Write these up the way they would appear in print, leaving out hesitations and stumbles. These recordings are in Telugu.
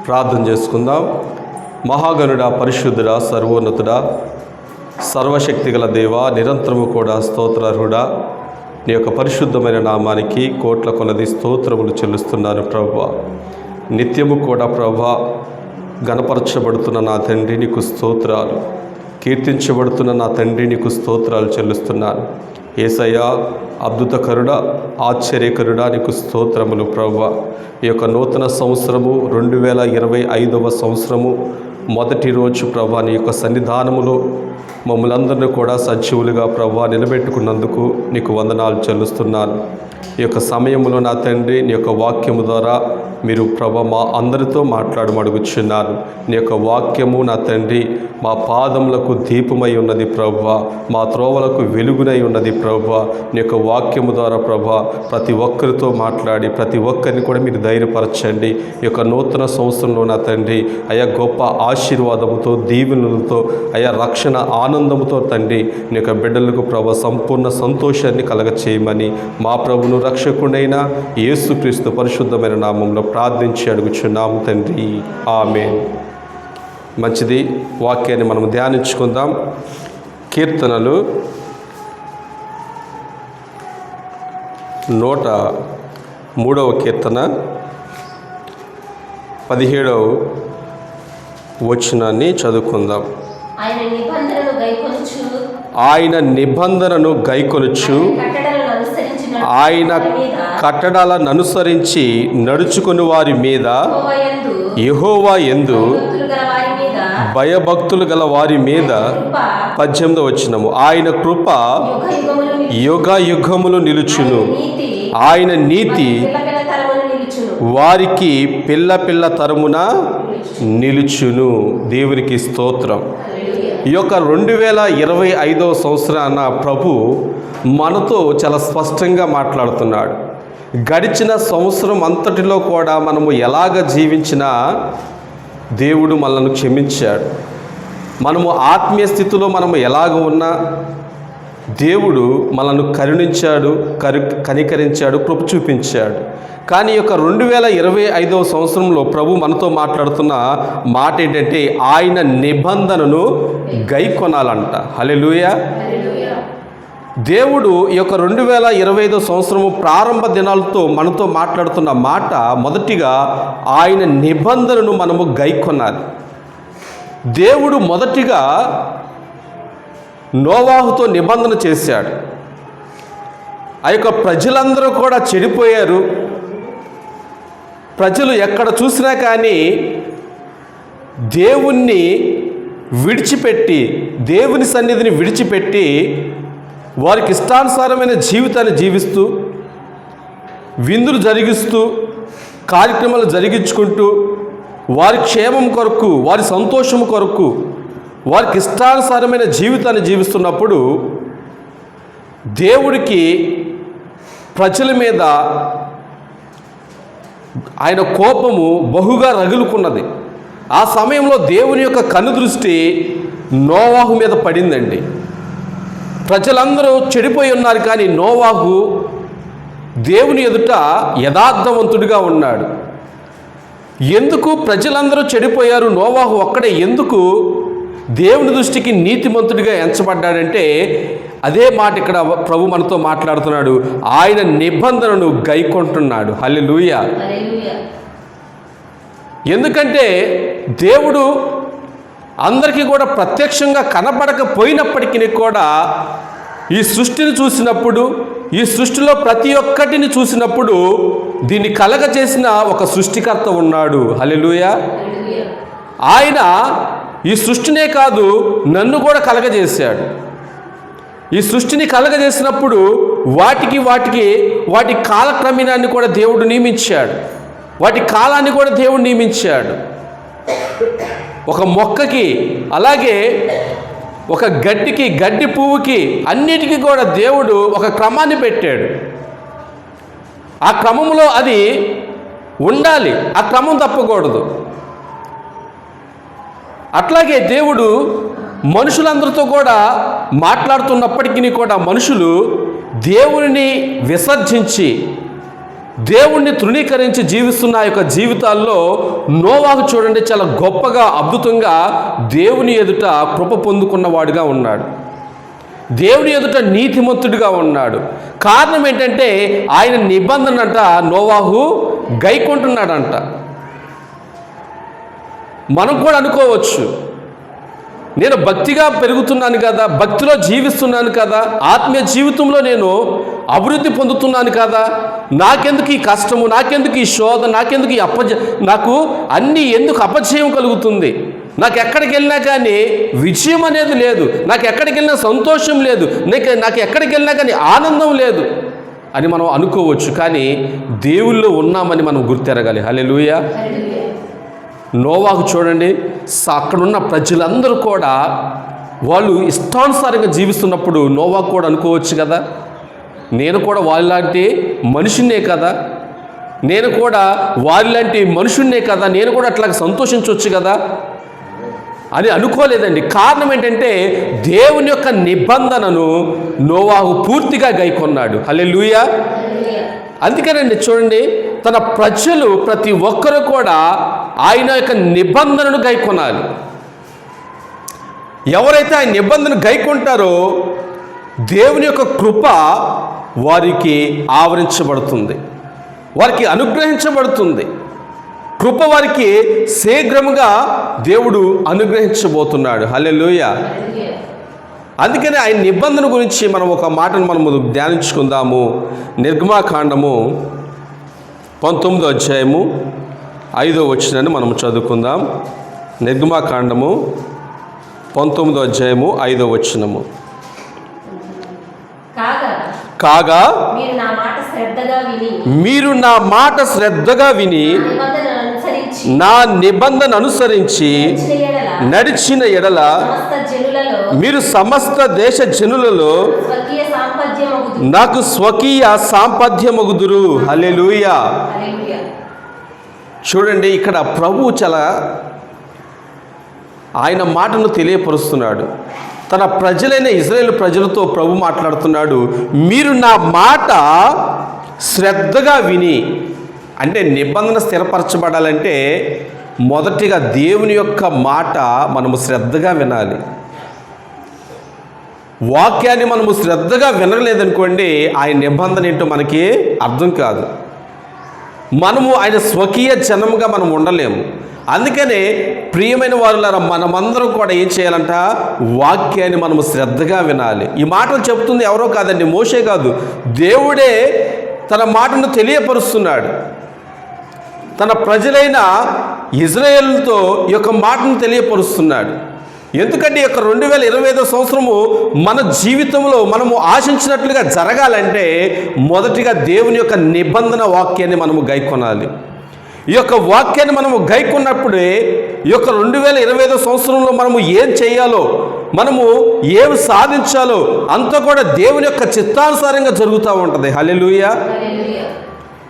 ప్రార్థన చేసుకుందాం. మహాగణుడా, పరిశుద్ధుడా, సర్వోన్నతుడా, సర్వశక్తిగల దేవ, నిరంతరము కూడా స్తోత్రార్హుడా, నీ యొక్క పరిశుద్ధమైన నామానికి కోట్ల కొలది స్తోత్రములు చెల్లిస్తున్నాను ప్రభువా. నిత్యము కూడా ప్రభువా గణపరచబడుతున్న నా తండ్రి నీకు స్తోత్రాలు, కీర్తించబడుతున్న నా తండ్రి నీకు స్తోత్రాలు చెల్లిస్తున్నాను. యేసయ్యా, అద్భుతకరుడా, ఆశ్చర్యకరుడా, నీకు స్తోత్రములు ప్రభువా. ఈ యొక్క నూతన సంవత్సరము 2025వ సంవత్సరము మొదటి రోజు ప్రభువా, నీ యొక్క సన్నిధానములో మమ్మల్ందరినీ కూడా సజీవులుగా ప్రభువా నిలబెట్టుకున్నందుకు నీకు వందనాలు చెల్లిస్తున్నాను. ఈ యొక్క సమయంలో నా తండ్రి నీ యొక్క వాక్యము ద్వారా మీరు ప్రభువా మా అందరితో మాట్లాడమడుగుచున్నాను. నీ యొక్క వాక్యము నా తండ్రి మా పాదములకు దీపమై ఉన్నది ప్రభువా, మా త్రోవలకు వెలుగునై ఉన్నది ప్రభువా. నీ యొక్క వాక్యము ద్వారా ప్రభువా ప్రతి ఒక్కరితో మాట్లాడి ప్రతి ఒక్కరిని కూడా మీరు ధైర్యపరచండి. ఈ యొక్క నూతన సంవత్సరంలో నా తండ్రి అయా గొప్ప ఆశీర్వాదముతో, దీవెనలతో, అయా రక్షణ ఆనందముతో తండ్రి నీ యొక్క బిడ్డలకు ప్రభువా సంపూర్ణ సంతోషాన్ని కలగచేయమని మా ప్రభును రక్షకుడైన యేసుక్రీస్తు పరిశుద్ధమైన నామంలో ప్రార్థించి అడుగుచున్నాము తండ్రి, ఆమేన్. మంచిది, వాక్యాన్ని మనం ధ్యానించుకుందాం. కీర్తనలు 103వ కీర్తన 17వ వచనాన్ని చదువుకుందాం. ఆయన నిబంధనను గైకొనుచు ఆయన కట్టడలను అనుసరించి నడుచుకుని వారి మీద, యెహోవా యందు భయభక్తులు గల వారి మీద 18వ వచనము, ఆయన కృప యుగ యుగములు నిలుచును, ఆయన నీతి వారికి పిల్ల పిల్ల తరమున నిలుచును. దేవునికి స్తోత్రం. ఈ యొక్క 2025వ సంవత్సరాన ప్రభు మనతో చాలా స్పష్టంగా మాట్లాడుతున్నాడు. గడిచిన సంవత్సరం అంతటిలో కూడా మనము ఎలాగ జీవించినా దేవుడు మనల్ని క్షమించాడు. మనము ఆత్మీయ స్థితిలో మనము ఎలాగ ఉన్నా దేవుడు మనల్ని కరుణించాడు, కనికరించాడు, కృప చూపించాడు. కానీ ఈ యొక్క 2025వ సంవత్సరంలో ప్రభు మనతో మాట్లాడుతున్న మాట ఏంటంటే ఆయన నిబంధనను గైకొనాలంట. హల్లెలూయా. దేవుడు ఈ యొక్క 2025వ సంవత్సరము ప్రారంభ దినాలతో మనతో మాట్లాడుతున్న మాట మొదటిగా ఆయన నిబంధనను మనము గైకొనాలి. దేవుడు మొదటిగా నోవాహుతో నిబంధన చేశాడు. ఆ యొక్క ప్రజలందరూ కూడా చెడిపోయారు. ప్రజలు ఎక్కడ చూసినా కానీ దేవుణ్ణి విడిచిపెట్టి, దేవుని సన్నిధిని విడిచిపెట్టి వారికి ఇష్టానుసారమైన జీవితాన్ని జీవిస్తూ, విందులు జరిగిస్తూ, కార్యక్రమాలు జరిగించుకుంటూ, వారి క్షేమం కొరకు, వారి సంతోషం కొరకు, వారికి ఇష్టానుసారమైన జీవితాన్ని జీవిస్తున్నప్పుడు దేవుడికి ప్రజల మీద ఆయన కోపము బహుగా రగులుకున్నది. ఆ సమయంలో దేవుని యొక్క కనుదృష్టి నోవాహు మీద పడిందండి. ప్రజలందరూ చెడిపోయి ఉన్నారు, కానీ నోవాహు దేవుని ఎదుట యథార్థవంతుడిగా ఉన్నాడు. ఎందుకు ప్రజలందరూ చెడిపోయారు, నోవాహు ఒక్కడే ఎందుకు దేవుని దృష్టికి నీతిమంతుడిగా ఎంచబడ్డాడంటే అదే మాట ఇక్కడ ప్రభు మనతో మాట్లాడుతున్నాడు. ఆయన నిబంధనను గైకొంటున్నాడు. హల్లెలూయా. ఎందుకంటే దేవుడు అందరికీ కూడా ప్రత్యక్షంగా కనబడకపోయినప్పటికీ కూడా ఈ సృష్టిని చూసినప్పుడు, ఈ సృష్టిలో ప్రతి ఒక్కటిని చూసినప్పుడు దీన్ని కలగజేసిన ఒక సృష్టికర్త ఉన్నాడు. హల్లెలూయా. ఆయన ఈ సృష్టినే కాదు నన్ను కూడా కలగజేశాడు. ఈ సృష్టిని కలగజేసినప్పుడు వాటి కాలక్రమీణాన్ని కూడా దేవుడు నియమించాడు. వాటి కాలాన్ని కూడా దేవుడు నియమించాడు. ఒక మొక్కకి, అలాగే ఒక గడ్డికి, గడ్డి పువ్వుకి, అన్నిటికీ కూడా దేవుడు ఒక క్రమాన్ని పెట్టాడు. ఆ క్రమంలో అది ఉండాలి, ఆ క్రమం తప్పకూడదు. అట్లాగే దేవుడు మనుషులందరితో కూడా మాట్లాడుతున్నప్పటికీ కూడా మనుషులు దేవుని విసర్జించి దేవుణ్ణి తృణీకరించి జీవిస్తున్న ఆ యొక్క జీవితాల్లో నోవాహు చూడండి చాలా గొప్పగా అద్భుతంగా దేవుని ఎదుట కృప పొందుకున్నవాడుగా ఉన్నాడు. దేవుని ఎదుట నీతిమంతుడిగా ఉన్నాడు. కారణం ఏంటంటే ఆయన నిబంధన అంట నోవాహు గైకొంటున్నాడంట. మనం కూడా అనుకోవచ్చు, నేను భక్తిగా పెరుగుతున్నాను కదా, భక్తిలో జీవిస్తున్నాను కదా, ఆత్మీయ జీవితంలో నేను అభివృద్ధి పొందుతున్నాను కదా, నాకెందుకు ఈ కష్టము, నాకెందుకు ఈ శోధ, నాకెందుకు ఈ నాకు అన్నీ ఎందుకు అపజయం కలుగుతుంది, నాకు ఎక్కడికి వెళ్ళినా కానీ విజయం అనేది లేదు, నాకు ఎక్కడికి వెళ్ళినా సంతోషం లేదు, నాకు ఎక్కడికి వెళ్ళినా కానీ ఆనందం లేదు అని మనం అనుకోవచ్చు. కానీ దేవుల్లో ఉన్నామని మనం గుర్తెరగాలి. హల్లెలూయా. నోవాహు చూడండి, అక్కడున్న ప్రజలందరూ కూడా వాళ్ళు ఇష్టానుసారంగా జీవిస్తున్నప్పుడు నోవాహు కూడా అనుకోవచ్చు కదా, నేను కూడా వాళ్ళలాంటి మనుషున్నే కదా, నేను కూడా వాళ్ళలాంటి మనుషున్నే కదా, నేను కూడా అట్లా సంతోషించవచ్చు కదా అని అనుకోలేదండి. కారణం ఏంటంటే దేవుని యొక్క నిబంధనను నోవాహు పూర్తిగా గైకొన్నాడు. హల్లెలూయా. అందుకేనండి చూడండి, తన ప్రజలు ప్రతి ఒక్కరు కూడా ఆయన యొక్క నిబంధనను గైకొనాలి. ఎవరైతే ఆయన నిబంధన గైకొంటారో దేవుని యొక్క కృప వారికి ఆవరించబడుతుంది, వారికి అనుగ్రహించబడుతుంది. కృప వారికి శీఘ్రముగా దేవుడు అనుగ్రహించబోతున్నాడు. హల్లెలూయా. అందుకని ఆయన నిబంధన గురించి మనం ఒక మాటను మనము ధ్యానించుకుందాము. నిర్గమాకాండము 19వ అధ్యాయము 5వ వచనాన్ని మనము చదువుకుందాం. నిర్గమాకాండము 19వ అధ్యాయము 5వ వచనము. కాగా మీరు నా మాట శ్రద్ధగా విని నా నిబంధన అనుసరించి నడిచిన ఎడల మీరు సమస్త దేశ జనులలో నాకు స్వకీయ సాంపద్యమగుదురు. హల్లెలూయా. చూడండి, ఇక్కడ ప్రభువు చాలా ఆయన మాటను తెలియపరుస్తున్నాడు. తన ప్రజలైన ఇశ్రాయేలు ప్రజలతో ప్రభు మాట్లాడుతున్నాడు. మీరు నా మాట శ్రద్ధగా విని, అంటే నిబంధన స్థిరపరచబడాలంటే మొదటిగా దేవుని యొక్క మాట మనము శ్రద్ధగా వినాలి. వాక్యాన్ని మనము శ్రద్ధగా వినలేదనుకోండి, ఆయన నిబంధన ఏంటో మనకి అర్థం కాదు. మనము ఆయన స్వకీయ జనముగా మనం ఉండలేము. అందుకనే ప్రియమైన వారులారా, మనమందరం కూడా ఏం చేయాలంట, వాక్యాన్ని మనము శ్రద్ధగా వినాలి. ఈ మాటలు చెప్తుంది ఎవరో కాదండి, మోషే కాదు, దేవుడే తన మాటను తెలియపరుస్తున్నాడు. తన ప్రజలైన ఇజ్రాయేలుతో ఈ యొక్క మాటను తెలియపరుస్తున్నాడు. ఎందుకంటే ఈ యొక్క 2025వ సంవత్సరము మన జీవితంలో మనము ఆశించినట్లుగా జరగాలంటే మొదటిగా దేవుని యొక్క నిబంధన వాక్యాన్ని మనము గైకొనాలి. ఈ యొక్క వాక్యాన్ని మనము గైకొన్నప్పుడే ఈ యొక్క 2025వ సంవత్సరంలో మనము ఏం చేయాలో, మనము ఏమి సాధించాలో అంతా కూడా దేవుని యొక్క చిత్తానుసారంగా జరుగుతూ ఉంటుంది. హల్లెలూయా.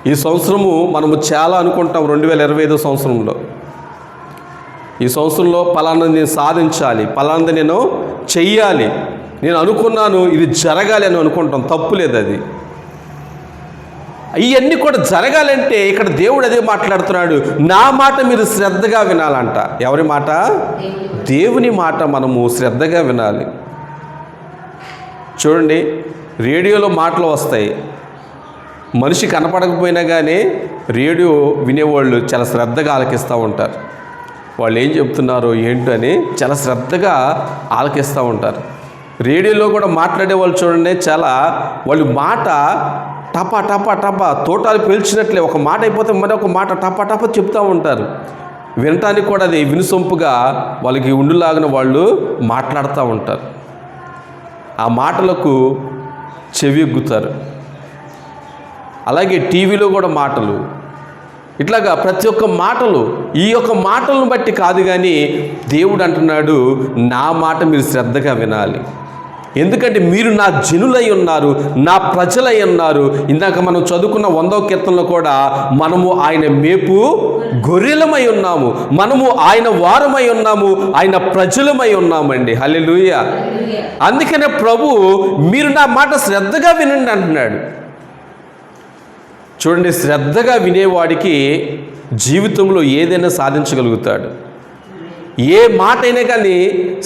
ఈ సంవత్సరము మనము చాలా అనుకుంటాం. 2025వ సంవత్సరంలో, ఈ సంవత్సరంలో పలానాది నేను సాధించాలి, పలానాది నేను చెయ్యాలి, నేను అనుకున్నాను ఇది జరగాలి అని అనుకుంటాం. తప్పులేదు అది. ఇవన్నీ కూడా జరగాలంటే ఇక్కడ దేవుడు అదే మాట్లాడుతున్నాడు, నా మాట మీరు శ్రద్ధగా వినాలంట. ఎవరి మాట? దేవుని మాట మనము శ్రద్ధగా వినాలి. చూడండి, రేడియోలో మాటలు వస్తాయి, మనిషి కనపడకపోయినా కానీ రేడియో వినేవాళ్ళు చాలా శ్రద్ధగా ఆలకిస్తూ ఉంటారు. వాళ్ళు ఏం చెప్తున్నారో ఏంటో అని చాలా శ్రద్ధగా ఆలకిస్తూ ఉంటారు. రేడియోలో కూడా మాట్లాడే వాళ్ళు చూడండి, చాలా వాళ్ళు మాట టపా టపా టపా తోటాలు పేల్చినట్లే ఒక మాట అయిపోతే మరొక మాట టపా టపా చెప్తూ ఉంటారు. వినటానికి కూడా అది వినుసొంపుగా వాళ్ళకి ఉండులాగిన వాళ్ళు మాట్లాడుతూ ఉంటారు. ఆ మాటలకు చెవి ఎగ్గుతారు. అలాగే టీవీలో కూడా మాటలు, ఇట్లాగా ప్రతి ఒక్క మాటలు, ఈ యొక్క మాటలను బట్టి కాదు కానీ దేవుడు అంటున్నాడు, నా మాట మీరు శ్రద్ధగా వినాలి. ఎందుకంటే మీరు నా జనులై ఉన్నారు, నా ప్రజలై ఉన్నారు. ఇందాక మనం చదువుకున్న 100వ కీర్తనలో కూడా మనము ఆయన మేపు గొర్రెలమై ఉన్నాము, మనము ఆయన వారమై ఉన్నాము, ఆయన ప్రజలమై ఉన్నామండి. హల్లెలూయా. అందుకనే ప్రభు మీరు నా మాట శ్రద్ధగా వినండి అంటున్నాడు. చూడండి, శ్రద్ధగా వినేవాడికి జీవితంలో ఏదైనా సాధించగలుగుతాడు. ఏ మాట అయినా కానీ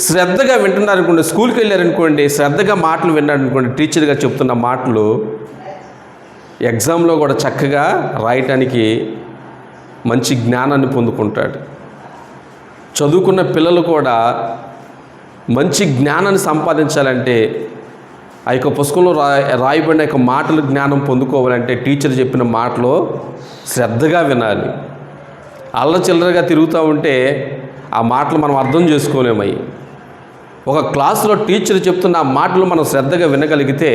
శ్రద్ధగా వింటున్నారనుకోండి, స్కూల్కి వెళ్ళారనుకోండి, శ్రద్ధగా మాటలు విన్నారనుకోండి, టీచర్గా చెప్తున్న మాటలు ఎగ్జామ్లో కూడా చక్కగా రాయటానికి మంచి జ్ఞానాన్ని పొందుకుంటాడు. చదువుకున్న పిల్లలు కూడా మంచి జ్ఞానాన్ని సంపాదించాలంటే, ఆ యొక్క పుస్తకంలో రాయబడిన యొక్క మాటలు జ్ఞానం పొందుకోవాలంటే టీచర్ చెప్పిన మాటలు శ్రద్ధగా వినాలి. అల్లచిల్లరగా తిరుగుతూ ఉంటే ఆ మాటలు మనం అర్థం చేసుకోలేమయ్యి. ఒక క్లాసులో టీచర్ చెప్తున్న ఆ మాటలు మనం శ్రద్ధగా వినగలిగితే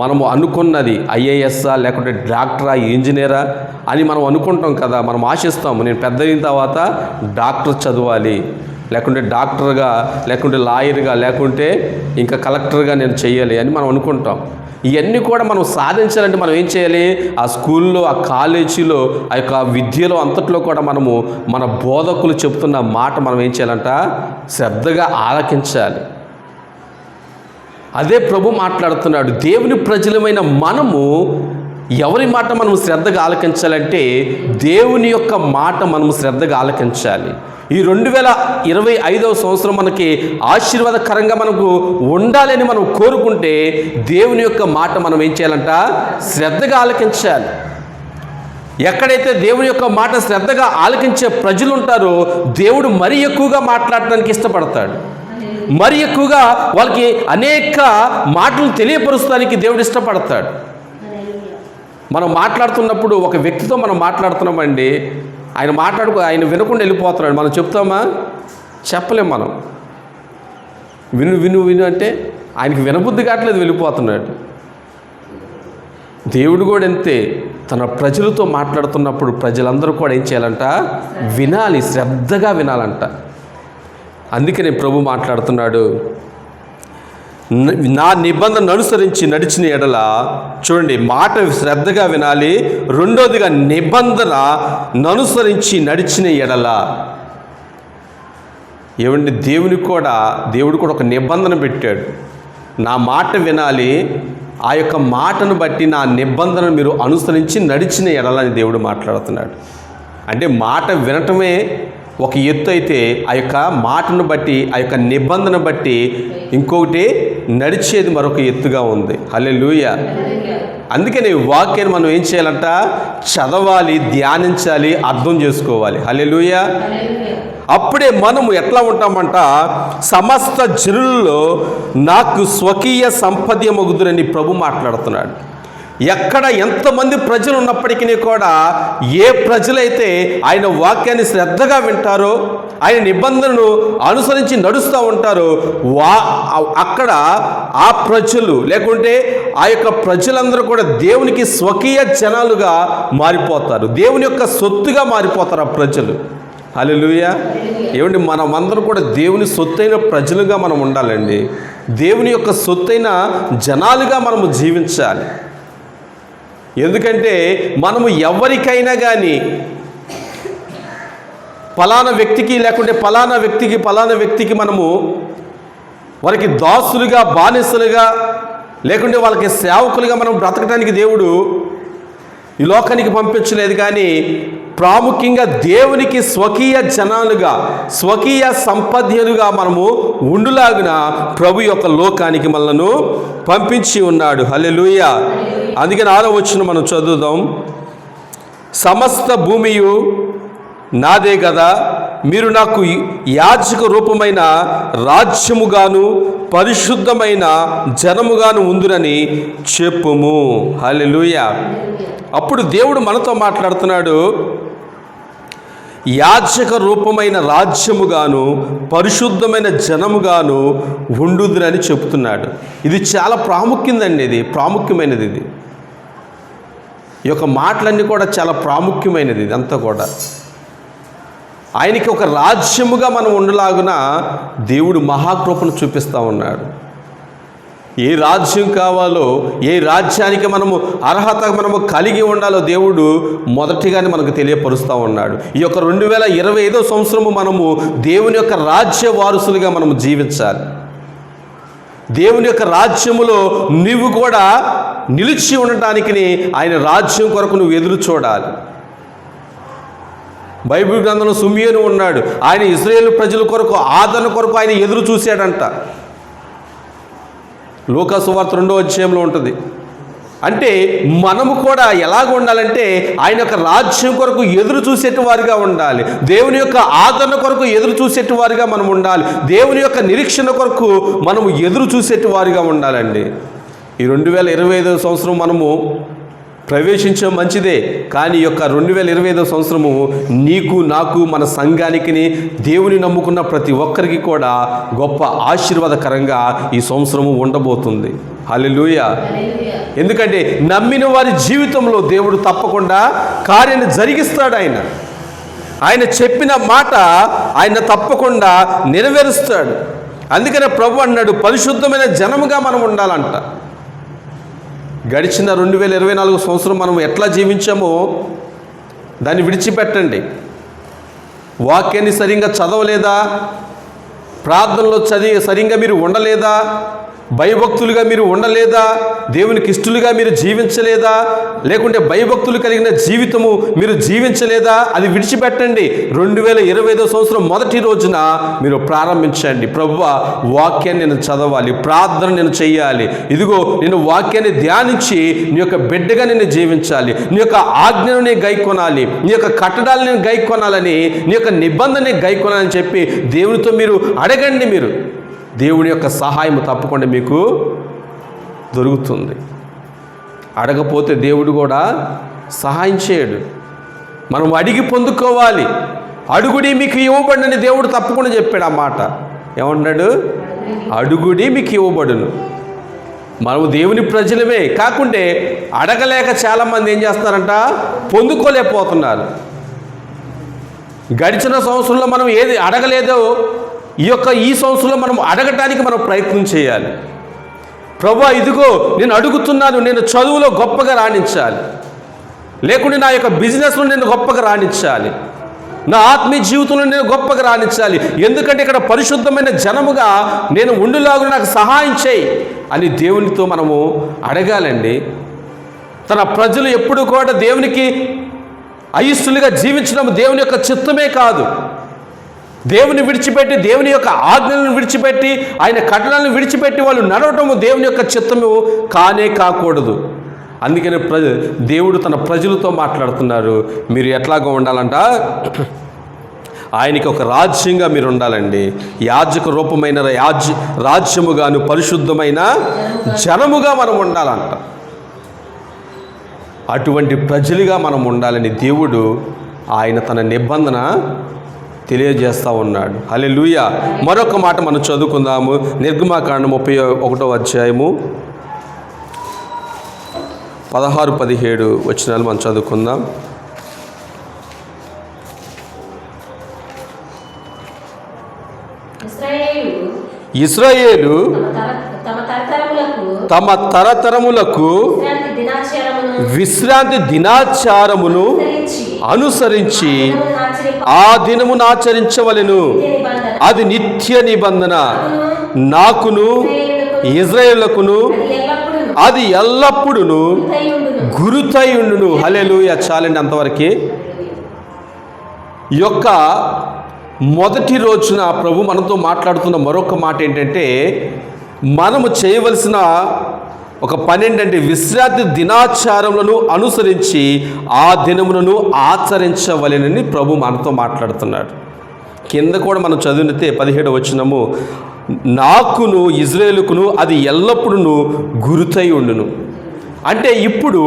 మనము అనుకున్నది ఐఏఎస్ఆ లేకుంటే డాక్టరా, ఇంజనీరా అని మనం అనుకుంటాం కదా, మనం ఆశిస్తాము. నేను పెద్ద అయిన తర్వాత డాక్టర్ చదవాలి, లేకుంటే డాక్టర్గా, లేకుంటే లాయర్గా, లేకుంటే ఇంకా కలెక్టర్గా నేను చేయాలి అని మనం అనుకుంటాం. ఇవన్నీ కూడా మనం సాధించాలంటే మనం ఏం చేయాలి? ఆ స్కూల్లో, ఆ కాలేజీలో, ఆ యొక్క విద్యలో అంతట్లో కూడా మనము మన బోధకులు చెప్తున్న మాట మనం ఏం చేయాలంట? శ్రద్ధగా ఆలకించాలి. అదే ప్రభు మాట్లాడుతున్నాడు. దేవుని ప్రజలమైన మనము ఎవరి మాట మనం శ్రద్ధగా ఆలకించాలంటే దేవుని యొక్క మాట మనము శ్రద్ధగా ఆలకించాలి. ఈ 2025వ సంవత్సరం మనకి ఆశీర్వాదకరంగా మనకు ఉండాలని మనం కోరుకుంటే దేవుని యొక్క మాట మనం ఏం చేయాలంట? శ్రద్ధగా ఆలకించాలి. ఎక్కడైతే దేవుని యొక్క మాట శ్రద్ధగా ఆలకించే ప్రజలు ఉంటారో దేవుడు మరీ ఎక్కువగా మాట్లాడటానికి ఇష్టపడతాడు. మరి ఎక్కువగా వాళ్ళకి అనేక మాటలు తెలియపరుస్తానికి దేవుడు ఇష్టపడతాడు. మనం మాట్లాడుతున్నప్పుడు ఒక వ్యక్తితో మనం మాట్లాడుతున్నామండి, ఆయన వినకుండా వెళ్ళిపోతున్నాడు. మనం చెప్తామా? చెప్పలేం. మనం విను విను విను అంటే ఆయనకి వినబుద్ధి కావట్లేదు, వెళ్ళిపోతున్నాడు. దేవుడు కూడా అంతే. తన ప్రజలతో మాట్లాడుతున్నప్పుడు ప్రజలందరూ కూడా ఏం చేయాలంట? వినాలి, శ్రద్ధగా వినాలంట. అందుకనే ప్రభు మాట్లాడుతున్నాడు, నా నిబంధనను అనుసరించి నడిచిన ఎడల, చూడండి, మాట శ్రద్ధగా వినాలి. రెండోదిగా నిబంధనను అనుసరించి నడిచిన ఎడల. ఏమండి, దేవుడు కూడా ఒక నిబంధన పెట్టాడు. నా మాట వినాలి, ఆ యొక్క మాటను బట్టి నా నిబంధనను మీరు అనుసరించి నడిచిన ఎడల అని దేవుడు మాట్లాడుతున్నాడు. అంటే మాట వినటమే ఒక ఎత్తు అయితే, ఆ యొక్క మాటను బట్టి, ఆ యొక్క నిబంధన బట్టి ఇంకొకటి నడిచేది మరొక ఎత్తుగా ఉంది. హల్లెలూయా. అందుకని వాక్యాన్ని మనం ఏం చేయాలంట? చదవాలి, ధ్యానించాలి, అర్థం చేసుకోవాలి. హల్లెలూయా. అప్పుడే మనము ఎట్లా ఉంటామంట? సమస్త జనులలో నాకు స్వకీయ సంపద్యమగుదురని ప్రభు మాట్లాడుతున్నాడు. ఎక్కడ ఎంతమంది ప్రజలు ఉన్నప్పటికీ కూడా ఏ ప్రజలైతే ఆయన వాక్యాన్ని శ్రద్ధగా వింటారో, ఆయన నిబంధనను అనుసరించి నడుస్తూ ఉంటారో, అక్కడ ఆ ప్రజలు లేకుంటే ఆ యొక్క ప్రజలందరూ కూడా దేవునికి స్వకీయ జనాలుగా మారిపోతారు. దేవుని యొక్క సొత్తుగా మారిపోతారు ఆ ప్రజలు. హల్లెలూయా. ఏమండి, మనమందరం కూడా దేవుని సొత్తైన ప్రజలుగా మనం ఉండాలండి. దేవుని యొక్క సొత్తైన జనాలుగా మనము జీవించాలి. ఎందుకంటే మనము ఎవరికైనా కానీ ఫలానా వ్యక్తికి లేకుంటే ఫలానా వ్యక్తికి మనము వారికి దాసులుగా, బానిసలుగా, లేకుంటే వాళ్ళకి సేవకులుగా మనం బ్రతకడానికి దేవుడు ఈ లోకానికి పంపించలేదు. కానీ ప్రాముఖ్యంగా దేవునికి స్వకీయ జనాలుగా, స్వకీయ సంపద్యులుగా మనము ఉండులాగున ప్రభు యొక్క లోకానికి మనలను పంపించి ఉన్నాడు. హల్లెలూయా. అందుకని 6వ వచనం మనం చదువుదాం. సమస్త భూమియు నాదే కదా, మీరు నాకు యాజక రూపమైన రాజ్యముగాను పరిశుద్ధమైన జనముగాను ఉందురని చెప్పుము. హల్లెలూయా. అప్పుడు దేవుడు మనతో మాట్లాడుతున్నాడు. యాజక రూపమైన రాజ్యముగాను పరిశుద్ధమైన జనముగాను ఉండుదురని చెప్తున్నాడు. ఇది చాలా ప్రాముఖ్యమైనది. ఇది ఈ యొక్క మాటలన్నీ కూడా చాలా ప్రాముఖ్యమైనది. ఇదంతా కూడా ఆయనకి ఒక రాజ్యముగా మనం ఉండలాగున దేవుడు మహాకృపను చూపిస్తూ ఉన్నాడు. ఏ రాజ్యం కావాలో, ఏ రాజ్యానికి మనము అర్హత మనము కలిగి ఉండాలో దేవుడు మొదటిగానే మనకు తెలియపరుస్తూ ఉన్నాడు. ఈ యొక్క 2025వ సంవత్సరము మనము దేవుని యొక్క రాజ్య వారసులుగా మనము జీవించాలి. దేవుని యొక్క రాజ్యములో నీవు కూడా నిలిచి ఉండటానికి ఆయన రాజ్యం కొరకు నువ్వు ఎదురు చూడాలి. బైబిల్ గ్రంథంలో సిమియోను ఉన్నాడు. ఆయన ఇశ్రాయేలు ప్రజల కొరకు, ఆదరణ కొరకు ఆయన ఎదురు చూశాడంట. లూకా సువార్త 2వ అధ్యాయంలో ఉంటుంది. అంటే మనము కూడా ఎలాగ ఉండాలంటే ఆయన యొక్క రాజ్యం కొరకు ఎదురు చూసేటి వారిగా ఉండాలి. దేవుని యొక్క ఆదరణ కొరకు ఎదురు చూసేటి వారిగా మనం ఉండాలి. దేవుని యొక్క నిరీక్షణ కొరకు మనము ఎదురు చూసేటి వారిగా ఉండాలండి. ఈ 2025వ సంవత్సరం మనము ప్రవేశించడం మంచిదే, కానీ ఈ యొక్క 2025వ సంవత్సరము నీకు, నాకు, మన సంఘానికి, దేవుని నమ్ముకున్న ప్రతి ఒక్కరికి కూడా గొప్ప ఆశీర్వాదకరంగా ఈ సంవత్సరము ఉండబోతుంది. హల్లెలూయా. ఎందుకంటే నమ్మిన వారి జీవితంలో దేవుడు తప్పకుండా కార్యాన్ని జరిగిస్తాడు. ఆయన చెప్పిన మాట ఆయన తప్పకుండా నెరవేరుస్తాడు. అందుకనే ప్రభు అన్నాడు, పరిశుద్ధమైన జనముగా మనం ఉండాలంట. గడిచిన 2024 సంవత్సరం మనం ఎట్లా జీవించామో దాన్ని విడిచిపెట్టండి. వాక్యాన్ని సరిగ్గా చదవలేదా? ప్రార్థనలో సరిగ్గా మీరు ఉండలేదా? భయభక్తులుగా మీరు ఉండలేదా? దేవునికి ఇష్టలుగా మీరు జీవించలేదా? లేకుంటే భయభక్తులు కలిగిన జీవితము మీరు జీవించలేదా? అది విడిచిపెట్టండి. 2025వ సంవత్సరం మొదటి రోజున మీరు ప్రారంభించండి. ప్రభువా, వాక్యాన్ని నేను చదవాలి, ప్రార్థన నేను చెయ్యాలి. ఇదిగో నేను వాక్యాన్ని ధ్యానించి నీ యొక్క బిడ్డగా నేను జీవించాలి, నీ యొక్క ఆజ్ఞను నేను గైకొనాలి, నీ యొక్క కట్టడాలను నేను గైకొనాలని, నీ యొక్క నిబంధనని గైకొనాలని చెప్పి దేవునితో మీరు అడగండి. మీరు దేవుని యొక్క సహాయం తప్పకుండా మీకు దొరుకుతుంది. అడగపోతే దేవుడు కూడా సహాయం చేయడు. మనం అడిగి పొందుకోవాలి. అడుగుడి మీకు ఇవ్వబడునని దేవుడు తప్పకుండా చెప్పాడు. ఆ మాట ఏమన్నాడు? అడుగుడి మీకు ఇవ్వబడును. మనము దేవుని ప్రజలమే కాకుంటే అడగలేక చాలామంది ఏం చేస్తున్నారంట, పొందుకోలేకపోతున్నారు. గడిచిన సంవత్సరంలో మనం ఏది అడగలేదో ఈ సంవత్సరంలో మనం అడగటానికి మనం ప్రయత్నం చేయాలి. ప్రభువా, ఇదిగో నేను అడుగుతున్నాను, నేను చదువులో గొప్పగా రాణించాలి, లేకుంటే నా యొక్క బిజినెస్లో నేను గొప్పగా రాణించాలి, నా ఆత్మీయ జీవితంలో నేను గొప్పగా రాణించాలి. ఎందుకంటే ఇక్కడ పరిశుద్ధమైన జనముగా నేను ఉండులాగా నాకు సహాయం చేయి అని దేవునితో మనము అడగాలండి. తన ప్రజలు ఎప్పుడు కూడా దేవునికి అయిష్టులుగా జీవించడం దేవుని యొక్క చిత్తమే కాదు. దేవుని విడిచిపెట్టి, దేవుని యొక్క ఆజ్ఞలను విడిచిపెట్టి, ఆయన కట్టడాలను విడిచిపెట్టి వాళ్ళు నడవటము దేవుని యొక్క చిత్తము కానే కాకూడదు. అందుకని దేవుడు తన ప్రజలతో మాట్లాడుతున్నారు. మీరు ఎట్లాగా ఉండాలంట, ఆయనకి ఒక రాజ్యంగా మీరు ఉండాలండి. యాజక రూపమైన రాజ్యముగాను పరిశుద్ధమైన జనముగా మనం ఉండాలంట. అటువంటి ప్రజలుగా మనం ఉండాలని దేవుడు ఆయన తన నిబంధన తెలియజేస్తూ ఉన్నాడు. హల్లెలూయా. మరొక మాట మనం చదువుకుందాము. నిర్గమాకాండం 31వ అధ్యాయము 16-17 వచనాలు మనం చదువుకుందాం. ఇశ్రాయేలు తమ తరతరములకు విశ్రాంతి దినాచారమును అనుసరించి ఆ దినమును ఆచరించవలెను. అది నిత్య నిబంధన, నాకును ఇశ్రాయేలుకును అది ఎల్లప్పుడూ గురుతై ఉండును. హల్లెలూయా. చాలండి అంతవరకే. ఈ యొక్క మొదటి రోజున ప్రభు మనతో మాట్లాడుతున్న మరొక మాట ఏంటంటే, మనము చేయవలసిన ఒక పని ఏంటంటే విశ్రాంతి దినాచారములను అనుసరించి ఆ దినములను ఆచరించవలెనని ప్రభు మనతో మాట్లాడుతున్నాడు. కింద కూడా మనం చదివితే 17వ వచనము, నాకును ఇశ్రాయేలుకును అది ఎల్లప్పుడూ గురుతై ఉండును. అంటే ఇప్పుడు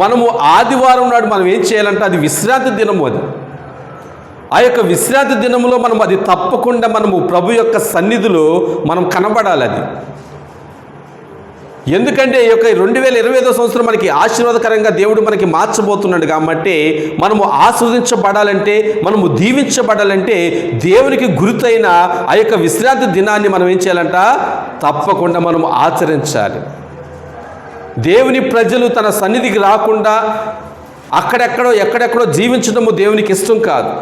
మనము ఆదివారం నాడు మనం ఏం చేయాలంటే అది విశ్రాంతి దినము. అది ఆ యొక్క విశ్రాంతి దినములో మనం అది తప్పకుండా మనము ప్రభు యొక్క సన్నిధిలో మనం కనబడాలి. అది ఎందుకంటే ఈ యొక్క 2025వ సంవత్సరం మనకి ఆశీర్వాదకరంగా దేవుడు మనకి మార్చబోతున్నాడు. కాబట్టి మనము ఆస్వాదించబడాలంటే, మనము దీవించబడాలంటే దేవునికి గుర్తైన ఆ యొక్క విశ్రాంతి దినాన్ని మనం ఏం చేయాలంట, తప్పకుండా మనము ఆచరించాలి. దేవుని ప్రజలు తన సన్నిధికి రాకుండా ఎక్కడెక్కడో జీవించడము దేవునికి ఇష్టం కాదు.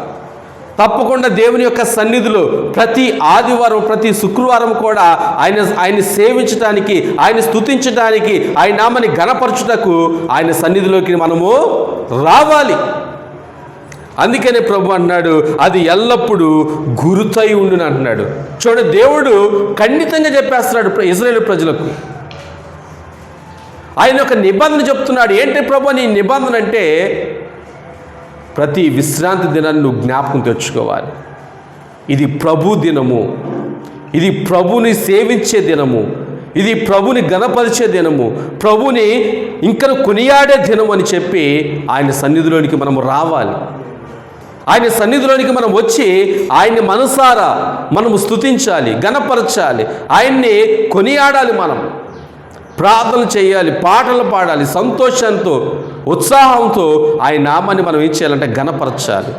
తప్పకుండా దేవుని యొక్క సన్నిధిలో ప్రతి ఆదివారం ప్రతి శుక్రవారం కూడా ఆయన సేవించడానికి, ఆయన స్తుతించడానికి, ఆయన నామని ఘనపరచుటకు ఆయన సన్నిధిలోకి మనము రావాలి. అందుకనే ప్రభు అన్నాడు, అది ఎల్లప్పుడూ గురుతై ఉండును అంటున్నాడు. చూడండి, దేవుడు ఖండితంగా చెప్పేస్తున్నాడు ఇశ్రాయేలు ప్రజలకు. ఆయన ఒక నిబంధన చెప్తున్నాడు. ఏంటి ప్రభు నీ నిబంధన అంటే, ప్రతి విశ్రాంతి దినాన్ని నువ్వు జ్ఞాపకం తెచ్చుకోవాలి. ఇది ప్రభు దినము, ఇది ప్రభుని సేవించే దినము, ఇది ప్రభుని ఘనపరిచే దినము, ప్రభుని ఇంకా కొనియాడే దినం అని చెప్పి ఆయన సన్నిధిలోనికి మనం రావాలి. ఆయన సన్నిధిలోనికి మనం వచ్చి ఆయన్ని మనసారా మనము స్తుతించాలి, ఘనపరచాలి, ఆయన్ని కొనియాడాలి. మనం ప్రార్థనలు చేయాలి, పాటలు పాడాలి, సంతోషంతో ఉత్సాహంతో ఆయన నామాన్ని మనం ఏం చేయాలంటే ఘనపరచాలి.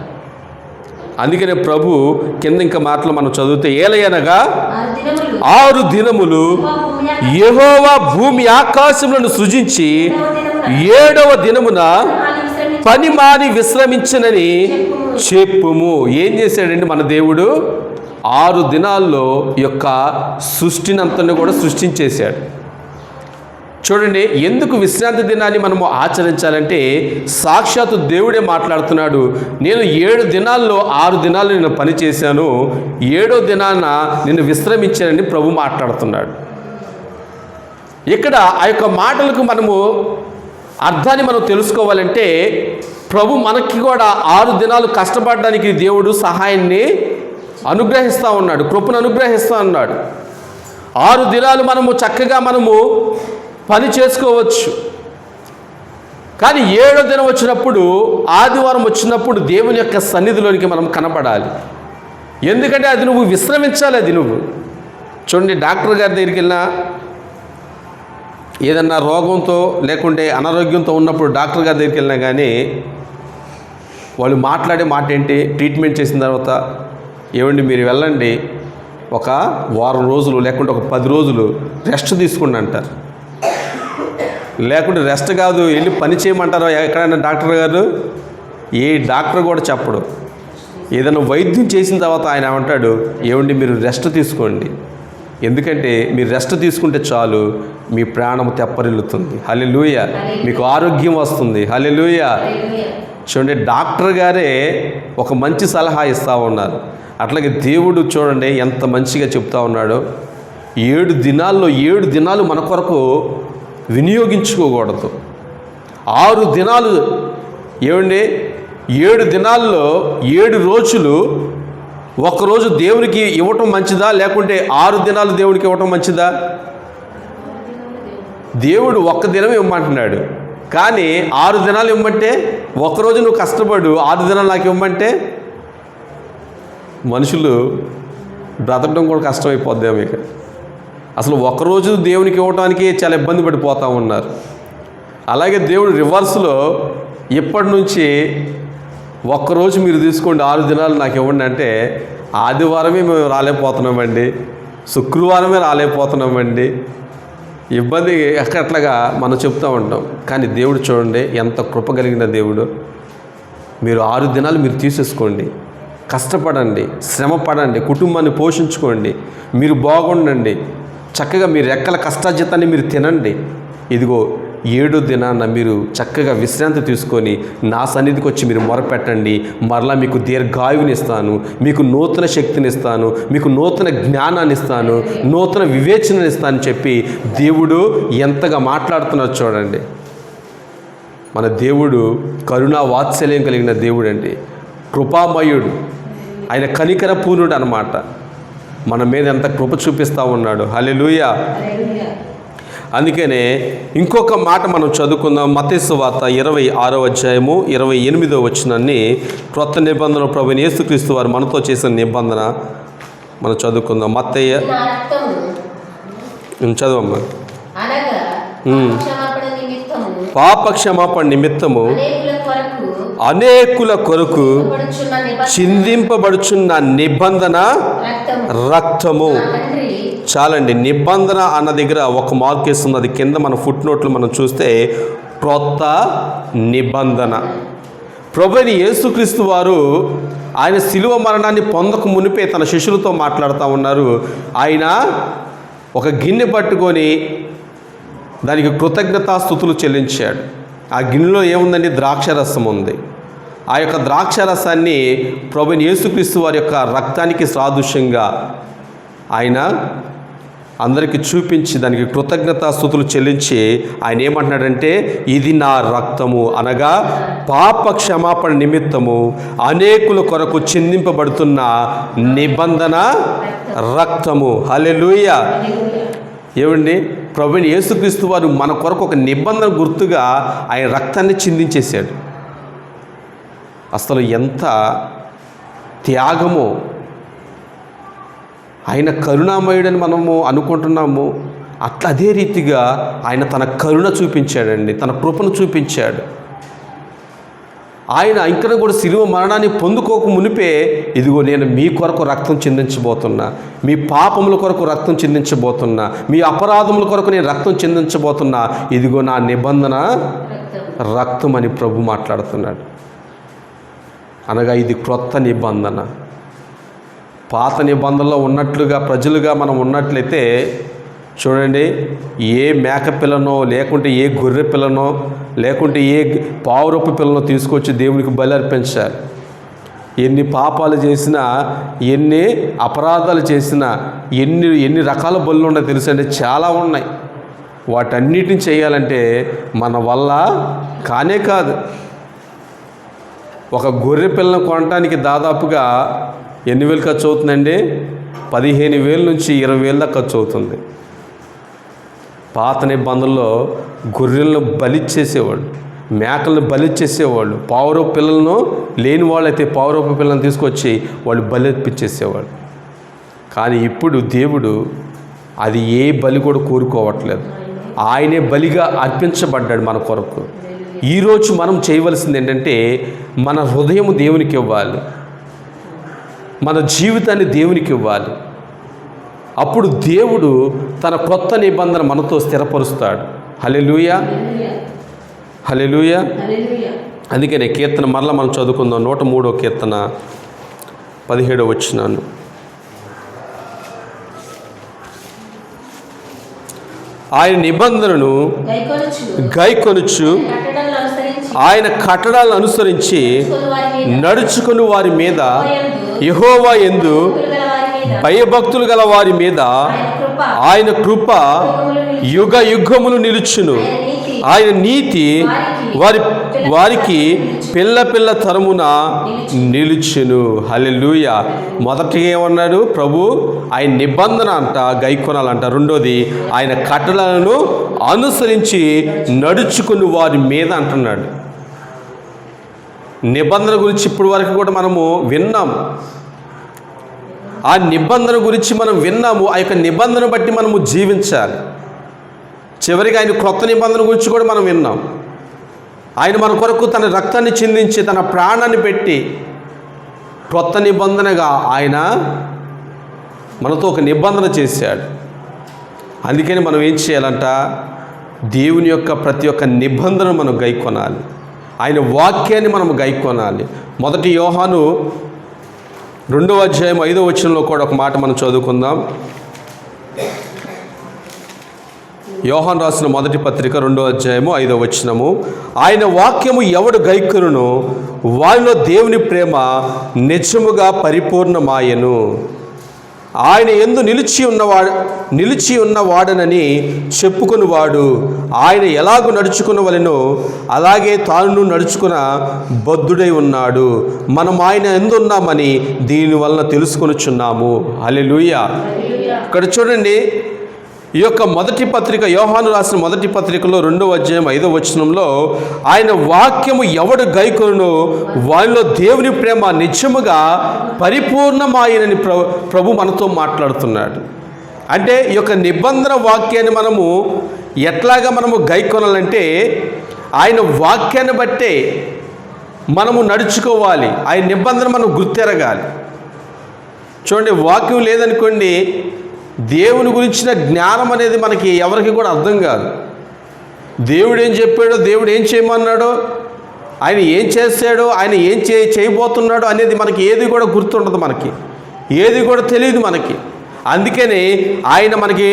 అందుకనే ప్రభు కింద ఇంకా మాటలు మనం చదివితే, ఏలయనగా 6 దినములు యెహోవా భూమి ఆకాశములను సృజించి 7వ దినమున పని మాని విశ్రమించనని చెప్పుము. ఏం చేశాడండి మన దేవుడు? 6 దినాల్లో యొక్క సృష్టిని అంతని కూడా సృష్టించేశాడు. చూడండి, ఎందుకు విశ్రాంతి దినాన్ని మనము ఆచరించాలంటే, సాక్షాత్తు దేవుడే మాట్లాడుతున్నాడు. నేను 7 దినాల్లో 6 దినాలు నేను పని చేశాను, 7వ దినాన నేను విశ్రమించానని ప్రభు మాట్లాడుతున్నాడు. ఇక్కడ ఆ యొక్క మాటలకు మనము అర్థాన్ని మనం తెలుసుకోవాలంటే, ప్రభు మనకి కూడా 6 దినాలు కష్టపడడానికి దేవుడు సహాయాన్ని అనుగ్రహిస్తూ ఉన్నాడు, కృపను అనుగ్రహిస్తూ ఉన్నాడు. 6 దినాలు మనము చక్కగా మనము పని చేసుకోవచ్చు. కానీ 7వ దినం వచ్చినప్పుడు, ఆదివారం వచ్చినప్పుడు దేవుని యొక్క సన్నిధిలోనికి మనం కనపడాలి. ఎందుకంటే అది నువ్వు విశ్రమించాలి. అది నువ్వు చూడండి, డాక్టర్ గారి దగ్గరికి వెళ్ళినా, ఏదన్నా రోగంతో లేకుంటే అనారోగ్యంతో ఉన్నప్పుడు డాక్టర్ గారి దగ్గరికి వెళ్ళినా కానీ వాళ్ళు మాట్లాడే మాట ఏంటి? ట్రీట్మెంట్ చేసిన తర్వాత, ఏమండి మీరు వెళ్ళండి, ఒక వారం రోజులు లేకుంటే ఒక 10 రోజులు రెస్ట్ తీసుకోండి అంటారు. లేకుంటే రెస్ట్ కాదు, వెళ్ళి పని చేయమంటారు ఎక్కడైనా డాక్టర్ గారు? ఏ డాక్టర్ కూడా చెప్పడు. ఏదైనా వైద్యం చేసిన తర్వాత ఆయన ఏమంటాడు, ఏమండి మీరు రెస్ట్ తీసుకోండి, ఎందుకంటే మీరు రెస్ట్ తీసుకుంటే చాలు మీ ప్రాణం తెప్పరిల్లుతుంది. హల్లెలూయా. మీకు ఆరోగ్యం వస్తుంది. హల్లెలూయా. చూడండి, డాక్టర్ గారే ఒక మంచి సలహా ఇస్తూ ఉన్నారు. అట్లాగే దేవుడు చూడండి ఎంత మంచిగా చెప్తా ఉన్నాడో. 7 దినాల్లో 7 దినాలు మన కొరకు వినియోగించుకోకూడదు. 6 దినాలు ఏమండి, 7 దినాల్లో 7 రోజులు ఒకరోజు దేవునికి ఇవ్వటం మంచిదా, లేకుంటే 6 దినాలు దేవునికి ఇవ్వటం మంచిదా? దేవుడు 1 దినం ఇవ్వమంటున్నాడు, కానీ 6 దినాలు ఇవ్వమంటే, ఒకరోజు నువ్వు కష్టపడు 6 దినాలు నాకు ఇవ్వమంటే, మనుషులు బ్రతకడం కూడా కష్టమైపోద్ది. మీకు అసలు ఒకరోజు దేవునికి ఇవ్వడానికి చాలా ఇబ్బంది పడిపోతూ ఉన్నారు. అలాగే దేవుడు రివర్స్లో ఇప్పటి నుంచి ఒక్కరోజు మీరు తీసుకోండి, 6 దినాలు నాకు ఇవ్వండి అంటే, ఆదివారమే మేము రాలేకపోతున్నామండి, శుక్రవారమే రాలేకపోతున్నామండి, ఇబ్బంది ఎక్కట్లాగా మనం చెప్తూ ఉంటాం. కానీ దేవుడు చూడండి ఎంత కృప కలిగిన దేవుడు. మీరు 6 దినాలు మీరు తీసేసుకోండి, కష్టపడండి, శ్రమ పడండి, కుటుంబాన్ని పోషించుకోండి, మీరు బాగుండండి, చక్కగా మీ రెక్కల కష్టార్జితాన్ని మీరు తినండి. ఇదిగో 7వ దినాన మీరు చక్కగా విశ్రాంతి తీసుకొని నా సన్నిధికి వచ్చి మీరు మొరపెట్టండి, మరలా మీకు దీర్ఘాయువుని ఇస్తాను, మీకు నూతన శక్తిని ఇస్తాను, మీకు నూతన జ్ఞానాన్ని ఇస్తాను, నూతన వివేచనని ఇస్తానని చెప్పి దేవుడు ఎంతగా మాట్లాడుతున్నారు చూడండి. మన దేవుడు కరుణా వాత్సల్యం కలిగిన దేవుడు అండి, కృపామయుడు, ఆయన కనికర పూర్ణుడు అన్నమాట. మన మీద ఎంత కృప చూపిస్తూ ఉన్నాడు. హల్లెలూయా. అందుకనే ఇంకొక మాట మనం చదువుకుందాం. మత్తయి సువార్త 26వ అధ్యాయము 28వ వచనాన్ని, క్రొత్త నిబంధన ప్రభువైన యేసుక్రీస్తు వారు మనతో చేసిన నిబంధన మనం చదువుకుందాం. మత్తయి చదవమ్మా. పాప క్షమాపణ నిమిత్తము అనేకుల కొరకు చిందింపబడుచున్న నిబంధన రక్తము. చాలండి, నిబంధన అన్న దగ్గర ఒక మార్క్ వేస్తుంది. అది కింద మన ఫుట్ నోట్లు మనం చూస్తే క్రొత్త నిబంధన. ప్రభువైన యేసుక్రీస్తు వారు ఆయన శిలువ మరణాన్ని పొందక మునిపే తన శిష్యులతో మాట్లాడుతూ ఉన్నారు. ఆయన ఒక గిన్నె పట్టుకొని దానికి కృతజ్ఞతాస్తుతులు చెల్లించాడు. ఆ గిన్నెలో ఏముందండి? ద్రాక్షరసం ఉంది. ఆ యొక్క ద్రాక్షరసాన్ని ప్రభువైన యేసుక్రీస్తు వారి యొక్క రక్తానికి సాదృశ్యంగా ఆయన అందరికీ చూపించి దానికి కృతజ్ఞతాస్తుతులు చెల్లించి ఆయన ఏమంటున్నాడంటే, ఇది నా రక్తము, అనగా పాప క్షమాపణ నిమిత్తము అనేకుల కొరకు చిందింపబడుతున్న నిబంధన రక్తము. హల్లెలూయా. ఏమండి, ప్రభువైన యేసుక్రీస్తు వారు మన కొరకు ఒక నిబంధన గుర్తుగా ఆయన రక్తాన్ని చిందించేశాడు. అసలు ఎంత త్యాగమో! ఆయన కరుణామయుడని మనము అనుకుంటున్నాము. అట్లా అదే రీతిగా ఆయన తన కరుణ చూపించాడండి, తన కృపను చూపించాడు. ఆయన ఇంకా కూడా శిలువ మరణాన్ని పొందుకోక మునిపే, ఇదిగో నేను మీ కొరకు రక్తం చిందించబోతున్నా, మీ పాపముల కొరకు రక్తం చిందించబోతున్నా, మీ అపరాధముల కొరకు నేను రక్తం చిందించబోతున్నా, ఇదిగో నా నిబంధన రక్తం అని ప్రభు మాట్లాడుతున్నాడు. అనగా ఇది క్రొత్త నిబంధన. పాత నిబంధనలో ఉన్నట్లుగా ప్రజలుగా మనం ఉన్నట్లయితే చూడండి, ఏ మేక పిల్లనో లేకుంటే ఏ గొర్రె పిల్లనో లేకుంటే ఏ పావురొప్పు పిల్లను తీసుకొచ్చి దేవునికి బలి అర్పించాలి. ఎన్ని పాపాలు చేసినా, ఎన్ని అపరాధాలు చేసినా, ఎన్ని రకాల బలులు ఉన్నాయో తెలుసండి, చాలా ఉన్నాయి. వాటన్నిటిని చేయాలంటే మన వల్ల కానే కాదు. ఒక గొర్రె పిల్లను కొనడానికి దాదాపుగా ఎన్ని వేలు ఖర్చు అవుతుందండి? 15,000 నుంచి 20,000 దాకా ఖర్చు అవుతుంది. పాత నిబంధనలో గొర్రెలను బలిచ్చేసేవాళ్ళు, మేకలను బలిచ్చేసేవాళ్ళు, పావురపు పిల్లలను లేని వాళ్ళైతే పావురపు పిల్లలను తీసుకొచ్చి వాళ్ళు బలిర్పించేసేవాళ్ళు. కానీ ఇప్పుడు దేవుడు అది ఏ బలి కూడా కోరుకోవట్లేదు. ఆయనే బలిగా అర్పించబడ్డాడు మన కొరకు. ఈరోజు మనం చేయవలసింది ఏంటంటే, మన హృదయం దేవునికి ఇవ్వాలి, మన జీవితాన్ని దేవునికి ఇవ్వాలి. అప్పుడు దేవుడు తన కొత్త నిబంధన మనతో స్థిరపరుస్తాడు. హల్లెలూయా, హల్లెలూయా. అందుకనే కీర్తన మరలా మనం చదువుకుందాం. 103వ కీర్తన 17వ వచనం. ఆయన నిబంధనను గైకొనుచు ఆయన కట్టడలను అనుసరించి నడుచుకుని వారి మీద, యెహోవా యందు భయభక్తులు గల వారి మీద ఆయన కృప యుగ యుగములు నిలుచును. ఆయన నీతి వారికి పిల్ల పిల్ల తరమున నిలుచును. హల్లెలూయా. మొదటిగా ఏమన్నాడు ప్రభు? ఆయన నిబంధన అంట గైకొనాలంట. రెండోది ఆయన కట్టడలను అనుసరించి నడుచుకుని వారి మీద అంటున్నాడు. నిబంధన గురించి ఇప్పటి వరకు కూడా మనము విన్నాం. ఆ నిబంధన గురించి మనం విన్నాము. ఆ యొక్క నిబంధన బట్టి మనము జీవించాలి. చివరికి ఆయన క్రొత్త నిబంధన గురించి కూడా మనం విన్నాం. ఆయన మన కొరకు తన రక్తాన్ని చిందించి తన ప్రాణాన్ని పెట్టి క్రొత్త నిబంధనగా ఆయన మనతో ఒక నిబంధన చేశాడు. అందుకని మనం ఏం చేయాలంట? దేవుని యొక్క ప్రతి ఒక్క నిబంధనను మనం గైకొనాలి. ఆయన వాక్యాన్ని మనం గైకొనాలి. 1 యోహాను 2వ అధ్యాయం 5వ వచనంలో కూడా ఒక మాట మనం చదువుకుందాం. యోహాను రాసిన మొదటి పత్రిక 2వ అధ్యాయము 5వ వచనము. ఆయన వాక్యము ఎవడు గైకొనునో వారిలో దేవుని ప్రేమ నిజముగా పరిపూర్ణమాయెను. ఆయన యందు నిలిచి ఉన్నవాడనని చెప్పుకునివాడు ఆయన ఎలాగూ నడుచుకునవలెనో అలాగే తాను నడుచుకున్న బద్ధుడై ఉన్నాడు. మనం ఆయన యందు ఉన్నామని దీని వలన తెలుసుకొనుచున్నాము. హల్లెలూయా. ఇక్కడ చూడండి, ఈ యొక్క మొదటి పత్రిక, యోహాను రాసిన మొదటి పత్రికలో 2వ అధ్యాయం 5వ వచనంలో ఆయన వాక్యము ఎవడు గైకొనునో వారిలో దేవుని ప్రేమ నిజముగా పరిపూర్ణమాయనని ప్రభు మనతో మాట్లాడుతున్నాడు. అంటే ఈ యొక్క నిబంధన వాక్యాన్ని మనము ఎట్లాగా మనము గైకొనాలంటే ఆయన వాక్యాన్ని బట్టే మనము నడుచుకోవాలి. ఆయన నిబంధన మనం గుర్తెరగాలి. చూడండి, వాక్యం లేదనుకోండి, దేవుని గురించిన జ్ఞానం అనేది మనకి ఎవరికి కూడా అర్థం కాదు. దేవుడు ఏం చెప్పాడో, దేవుడు ఏం చేయమన్నాడో ఆయన ఏం చేశాడో, ఆయన ఏం చేయబోతున్నాడో అనేది మనకి ఏది కూడా గుర్తుండదు, మనకి ఏది కూడా తెలియదు మనకి. అందుకని ఆయన మనకి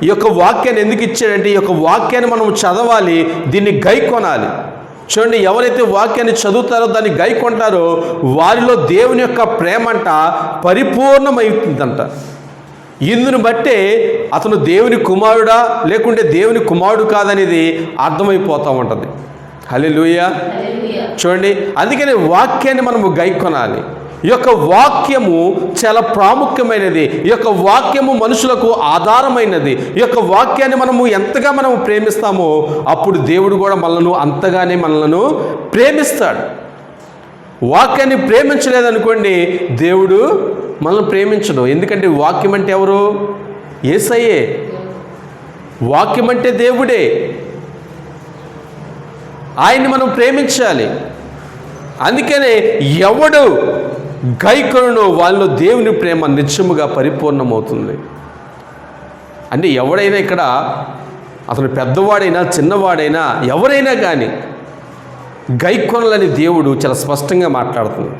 ఈ యొక్క వాక్యాన్ని ఎందుకు ఇచ్చాడంటే, ఈ యొక్క వాక్యాన్ని మనం చదవాలి, దీన్ని గైకొనాలి. చూడండి, ఎవరైతే వాక్యాన్ని చదువుతారో, దాన్ని గైకొంటారో, వారిలో దేవుని యొక్క ప్రేమంట పరిపూర్ణమవుతుందంట. ఇందును బట్టే అతను దేవుని కుమారుడా లేకుంటే దేవుని కుమారుడు కాదనేది అర్థమైపోతూ ఉంటుంది. హల్లెలూయా. చూడండి, అందుకని వాక్యాన్ని మనము గైకొనాలి. ఈ యొక్క వాక్యము చాలా ప్రాముఖ్యమైనది. ఈ యొక్క వాక్యము మనుషులకు ఆధారమైనది. ఈ యొక్క వాక్యాన్ని మనము ఎంతగా మనము ప్రేమిస్తామో అప్పుడు దేవుడు కూడా అంతగానే మనలను ప్రేమిస్తాడు. వాక్యాన్ని ప్రేమించలేదనుకోండి, దేవుడు మనల్ని ప్రేమించడు. ఎందుకంటే వాక్యం అంటే ఎవరు? యేసయ్యే. వాక్యం అంటే దేవుడే. ఆయన్ని మనం ప్రేమించాలి. అందుకనే ఎవడు గైకొనునో వాళ్ళలో దేవుని ప్రేమ నిత్యముగా పరిపూర్ణమవుతుంది. అంటే ఎవడైనా ఇక్కడ అతను పెద్దవాడైనా చిన్నవాడైనా ఎవరైనా కానీ గైకొనాలని దేవుడు చాలా స్పష్టంగా మాట్లాడుతుంది.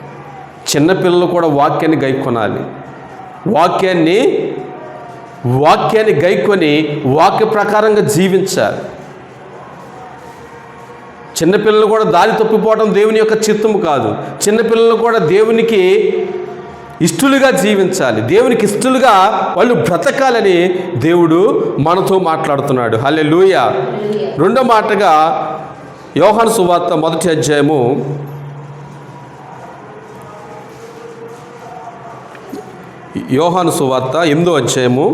చిన్నపిల్లలు కూడా వాక్యాన్ని గైకొనాలి. వాక్యాన్ని గైకొని వాక్య ప్రకారంగా జీవించాలి. చిన్నపిల్లలు కూడా దారి తప్పిపోవడం దేవుని యొక్క చిత్తము కాదు. చిన్నపిల్లలు కూడా దేవునికి ఇష్టలుగా జీవించాలి, దేవునికి ఇష్టలుగా వాళ్ళు బ్రతకాలని దేవుడు మనతో మాట్లాడుతున్నాడు. హల్లెలూయా. రెండో మాటగా యోహాను సువార్త 1వ అధ్యాయము 8వ అధ్యాయము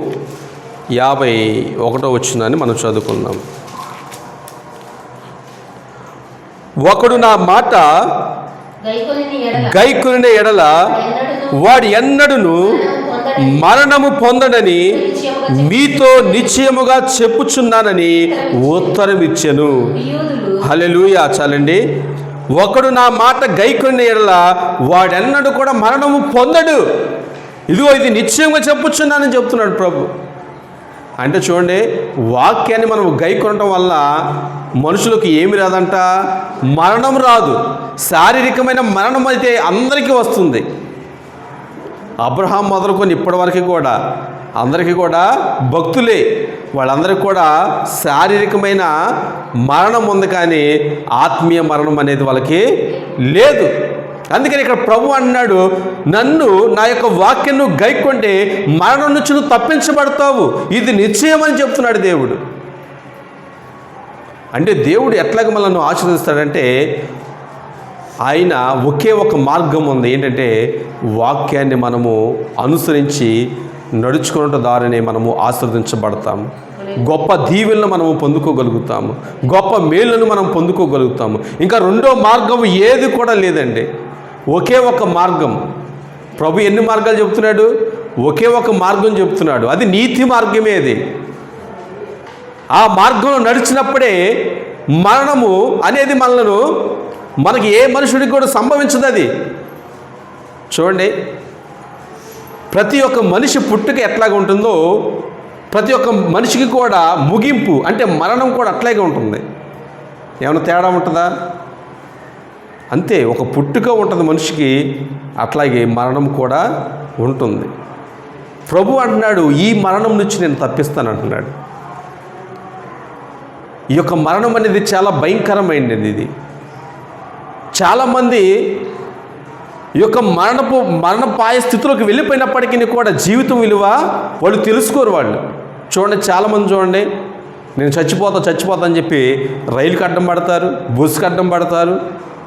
51వ వచనాన్ని మనం చదువుకుందాం. ఒకడు నా మాట గైకొనిన ఎడల వాడు ఎన్నడును మరణము పొందడని మీతో నిశ్చయముగా చెప్పుచున్నానని ఉత్తరం ఇచ్చెను. హల్లెలూయా. చాలండి. ఒకడు నా మాట గైకొనిన ఎడల వాడెన్నడు కూడా మరణము పొందడు. ఇదిగో ఇది నిశ్చయంగా చెప్పుచున్నానని చెప్తున్నాడు ప్రభు. అంటే చూడండి, వాక్యాన్ని మనం గైకొనడం వల్ల మనుషులకు ఏమి రాదంట? మరణం రాదు. శారీరకమైన మరణం అయితే అందరికీ వస్తుంది. అబ్రహాం మొదలుకొని ఇప్పటివరకు కూడా అందరికీ కూడా భక్తులే, వాళ్ళందరికీ కూడా శారీరకమైన మరణం ఉంది, కానీ ఆత్మీయ మరణం అనేది వాళ్ళకి లేదు. అందుకని ఇక్కడ ప్రభు అన్నాడు, నన్ను నా యొక్క వాక్యాన్ని గైకొంటే మరణం నుంచి నువ్వు తప్పించబడతావు, ఇది నిశ్చయం అని చెప్తున్నాడు దేవుడు. అంటే దేవుడు ఎట్లాగ మనల్ని ఆశీర్వదిస్తాడంటే, ఆయన ఒకే ఒక మార్గం ఉంది. ఏంటంటే వాక్యాన్ని మనము అనుసరించి నడుచుకున్న దారిని మనము ఆశీర్వదించబడతాము. గొప్ప దీవెలను మనము పొందుకోగలుగుతాము, గొప్ప మేలును మనం పొందుకోగలుగుతాము. ఇంకా రెండో మార్గం ఏది కూడా లేదండి. ఒకే ఒక మార్గం. ప్రభు ఎన్ని మార్గాలు చెప్తున్నాడు? ఒకే ఒక మార్గం చెప్తున్నాడు. అది నీతి మార్గమే. అది ఆ మార్గంలో నడిచినప్పుడే మరణము అనేది మనకి ఏ మనుషుడికి కూడా సంభవించదు. అది చూడండి, ప్రతి ఒక్క మనిషి పుట్టుక ఎట్లాగా ఉంటుందో ప్రతి ఒక్క మనిషికి కూడా ముగింపు అంటే మరణం కూడా అట్లాగే ఉంటుంది. ఏమైనా తేడా ఉంటుందా? అంతే, ఒక పుట్టుక ఉంటుంది మనిషికి, అట్లాగే మరణం కూడా ఉంటుంది. ప్రభు అంటున్నాడు, ఈ మరణం నుంచి నేను తప్పిస్తాను అంటున్నాడు. ఈ యొక్క మరణం అనేది చాలా భయంకరమైనది. ఇది చాలామంది ఈ యొక్క మరణపాయ స్థితిలోకి వెళ్ళిపోయినప్పటికీ కూడా జీవితం విలువ వాళ్ళు తెలుసుకోరు. వాళ్ళు చూడండి, చాలామంది చూడండి, నేను చచ్చిపోతా అని చెప్పి రైలుకి అడ్డం పడతారు, బస్సుకి అడ్డం పడతారు,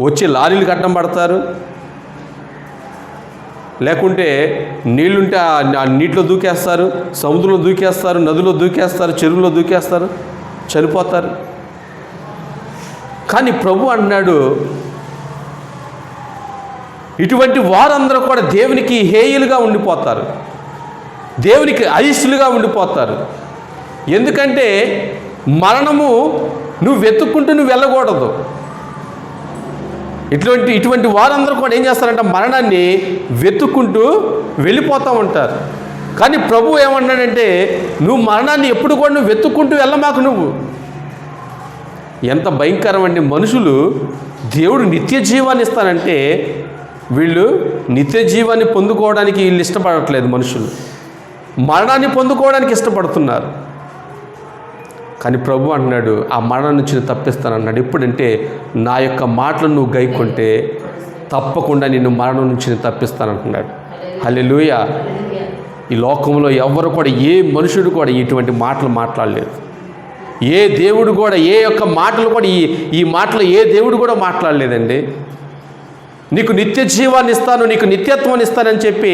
వచ్చి లారీలకు అడ్డం పడతారు, లేకుంటే నీళ్ళుంటే ఆ నీటిలో దూకేస్తారు, సముద్రంలో దూకేస్తారు, నదిలో దూకేస్తారు, చెరువులో దూకేస్తారు, చనిపోతారు. కానీ ప్రభు అన్నాడు, ఇటువంటి వారందరూ కూడా దేవునికి హేయులుగా ఉండిపోతారు, దేవునికి అయిష్టులుగా ఉండిపోతారు. ఎందుకంటే మరణము నువ్వు వెతుక్కుంటూ నువ్వు వెళ్ళకూడదు. ఇటువంటి వారందరూ కూడా ఏం చేస్తారంటే మరణాన్ని వెతుక్కుంటూ వెళ్ళిపోతూ ఉంటారు. కానీ ప్రభు ఏమన్నాడంటే, నువ్వు మరణాన్ని ఎప్పుడు కూడా నువ్వు వెతుక్కుంటూ వెళ్ళమాకు. నువ్వు ఎంత భయంకరం అండి. మనుషులు దేవుడు నిత్య జీవాన్ని ఇస్తానంటే వీళ్ళు నిత్య జీవాన్ని పొందుకోవడానికి వీళ్ళు ఇష్టపడట్లేదు. మనుషులు మరణాన్ని పొందుకోవడానికి ఇష్టపడుతున్నారు. కానీ ప్రభు అంటున్నాడు, ఆ మరణం నుంచి నేను తప్పిస్తానన్నాడు. ఎప్పుడంటే నా యొక్క మాటలు నువ్వు గైకొంటే తప్పకుండా నిన్ను మరణం నుంచి నేను తప్పిస్తానంటున్నాడు. హల్లెలూయా. ఈ లోకంలో ఎవరు కూడా, ఏ మనుషుడు కూడా ఇటువంటి మాటలు మాట్లాడలేదు. ఏ దేవుడు కూడా, ఏ యొక్క మాటలు కూడా, ఈ మాటలు ఏ దేవుడు కూడా మాట్లాడలేదండి. నీకు నిత్య జీవాన్ని ఇస్తాను, నీకు నిత్యత్వాన్ని ఇస్తానని చెప్పి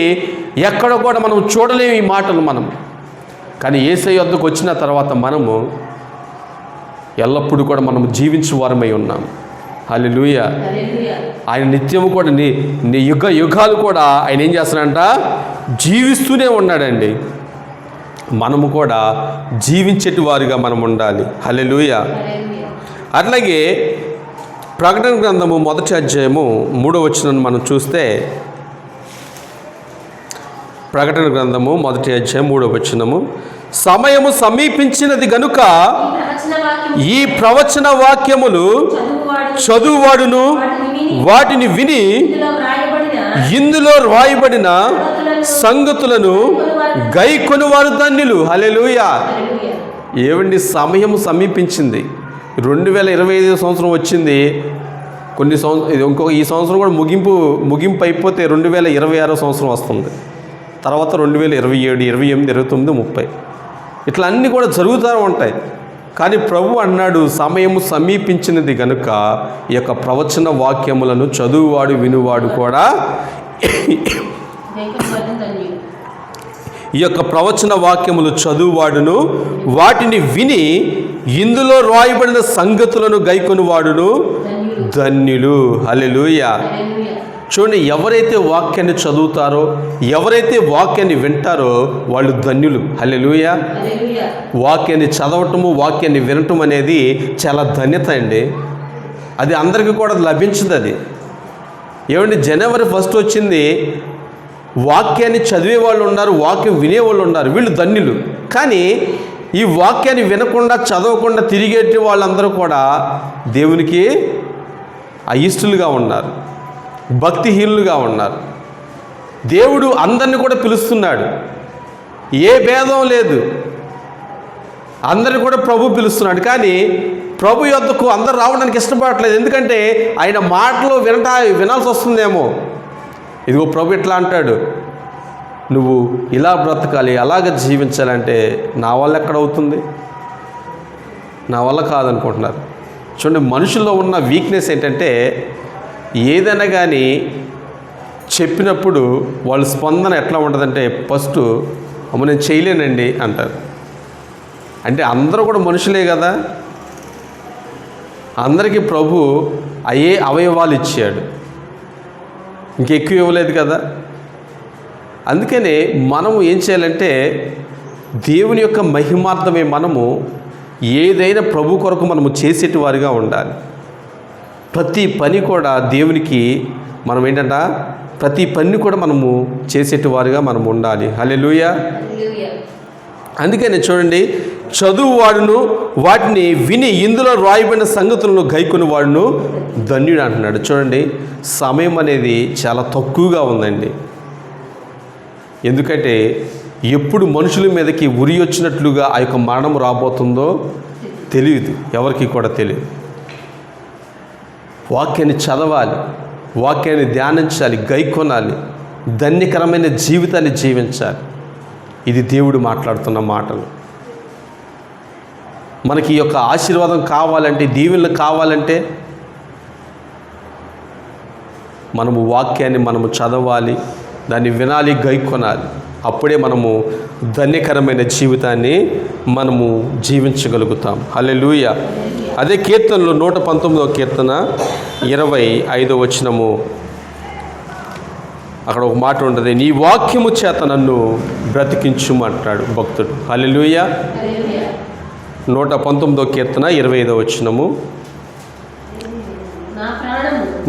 ఎక్కడ కూడా మనం చూడలేము ఈ మాటలు మనం. కానీ యేసయ్య వద్దకు వచ్చిన తర్వాత మనము ఎల్లప్పుడూ కూడా మనము జీవించే వారమై ఉన్నాం. హల్లెలూయా. ఆయన నిత్యము కూడా నీ యుగాలు కూడా ఆయన ఏం చేస్తున్నాడంట, జీవిస్తూనే ఉన్నాడండి. మనము కూడా జీవించేటి వారిగా మనం ఉండాలి. హల్లెలూయా. అట్లాగే ప్రకటన గ్రంథము 1వ అధ్యాయము 3వ వచనం మనం చూస్తే, ప్రకటన గ్రంథము 1వ అధ్యాయం 3వ వచనము, సమయము సమీపించినది గనుక ఈ ప్రవచన వాక్యములు చదువువాడును వాటిని విని ఇందులో రాయబడిన సంగతులను గైకొనువారు ధన్యులు. హల్లెలూయా. ఏవండి, సమయం సమీపించింది. 2025 సంవత్సరం వచ్చింది. కొన్ని సంవత్సరం ఈ సంవత్సరం కూడా ముగింపు అయిపోతే 2026 సంవత్సరం వస్తుంది. తర్వాత 2027, 28, 29, 30 ఇట్లా అన్నీ కూడా జరుగుతూ ఉంటాయి. కానీ ప్రభు అన్నాడు, సమయము సమీపించినది కనుక ఈ యొక్క ప్రవచన వాక్యములను చదువువాడు వినువాడు కూడా, ఈ యొక్క ప్రవచన వాక్యములు చదువువాడును వాటిని విని ఇందులో రాయబడిన సంగతులను గైకొనువాడును ధన్యులు. హల్లెలూయా. చూడండి, ఎవరైతే వాక్యాన్ని చదువుతారో, ఎవరైతే వాక్యాన్ని వింటారో వాళ్ళు ధన్యులు. హల్లెలూయా. వాక్యాన్ని చదవటము, వాక్యాన్ని వినటం అనేది చాలా ధన్యత అండి. అది అందరికీ కూడా లభించదు. అది ఏమండి, జనవరి 1 వచ్చింది, వాక్యాన్ని చదివే వాళ్ళు ఉన్నారు, వాక్యం వినేవాళ్ళు ఉన్నారు, వీళ్ళు ధన్యులు. కానీ ఈ వాక్యాన్ని వినకుండా చదవకుండా తిరిగేటి వాళ్ళందరూ కూడా దేవునికి అయిష్టులుగా ఉన్నారు, భక్తిహీనులుగా ఉన్నారు. దేవుడు అందరిని కూడా పిలుస్తున్నాడు, ఏ భేదం లేదు, అందరిని కూడా ప్రభు పిలుస్తున్నాడు. కానీ ప్రభు యొద్దకు అందరు రావడానికి ఇష్టపడట్లేదు. ఎందుకంటే ఆయన మాటలు వినాల్సి వస్తుందేమో. ఇదిగో ప్రభు ఎట్లా అంటాడు, నువ్వు ఇలా బ్రతకాలి, అలాగ జీవించాలంటే నా వల్ల ఎక్కడవుతుంది, నా వల్ల కాదనుకుంటున్నారు. చూడండి, మనుషుల్లో ఉన్న వీక్నెస్ ఏంటంటే ఏదైనా కానీ చెప్పినప్పుడు వాళ్ళ స్పందన ఎట్లా ఉంటుందంటే, ఫస్ట్ అమ్మ నేను చేయలేనండి అంటారు. అంటే అందరూ కూడా మనుషులే కదా, అందరికీ ప్రభు అయ్యే అవయవాలు ఇచ్చాడు, ఇంకెక్కువ ఇవ్వలేదు కదా. అందుకనే మనము ఏం చేయాలంటే దేవుని యొక్క మహిమార్థమే మనము ఏదైనా ప్రభు కొరకు మనము చేసేటి వారిగా ఉండాలి. ప్రతి పని కూడా దేవునికి మనం ఏంటంట, ప్రతి పని కూడా మనము చేసేటి వారిగా మనం ఉండాలి. హల్లెలూయా. అందుకనే చూడండి, చదువువాడును వాటిని విని ఇందులో రాయబడిన సంగతులను గైకొని వాడును ధన్యుడు అంటున్నాడు. చూడండి, సమయం అనేది చాలా తక్కువగా ఉందండి. ఎందుకంటే ఎప్పుడు మనుషుల మీదకి ఉరి వచ్చినట్లుగా ఆ యొక్క మరణం రాబోతుందో తెలియదు, ఎవరికి కూడా తెలియదు. వాక్యాన్ని చదవాలి, వాక్యాన్ని ధ్యానించాలి, గైకొనాలి, ధన్యకరమైన జీవితాన్ని జీవించాలి. ఇది దేవుడు మాట్లాడుతున్న మాటలు. మనకి ఈ యొక్క ఆశీర్వాదం కావాలంటే, దీవెనలు కావాలంటే మనము వాక్యాన్ని మనము చదవాలి, దాన్ని వినాలి, గైకొనాలి. అప్పుడే మనము ధన్యకరమైన జీవితాన్ని మనము జీవించగలుగుతాం. హల్లెలూయా. అదే కీర్తనలో 119వ కీర్తన 25వ వచనము, అక్కడ ఒక మాట ఉంటుంది, నీ వాక్యము చేత నన్ను బ్రతికించుమంటాడు భక్తుడు. హల్లెలూయా. 119వ కీర్తన 25వ వచనము,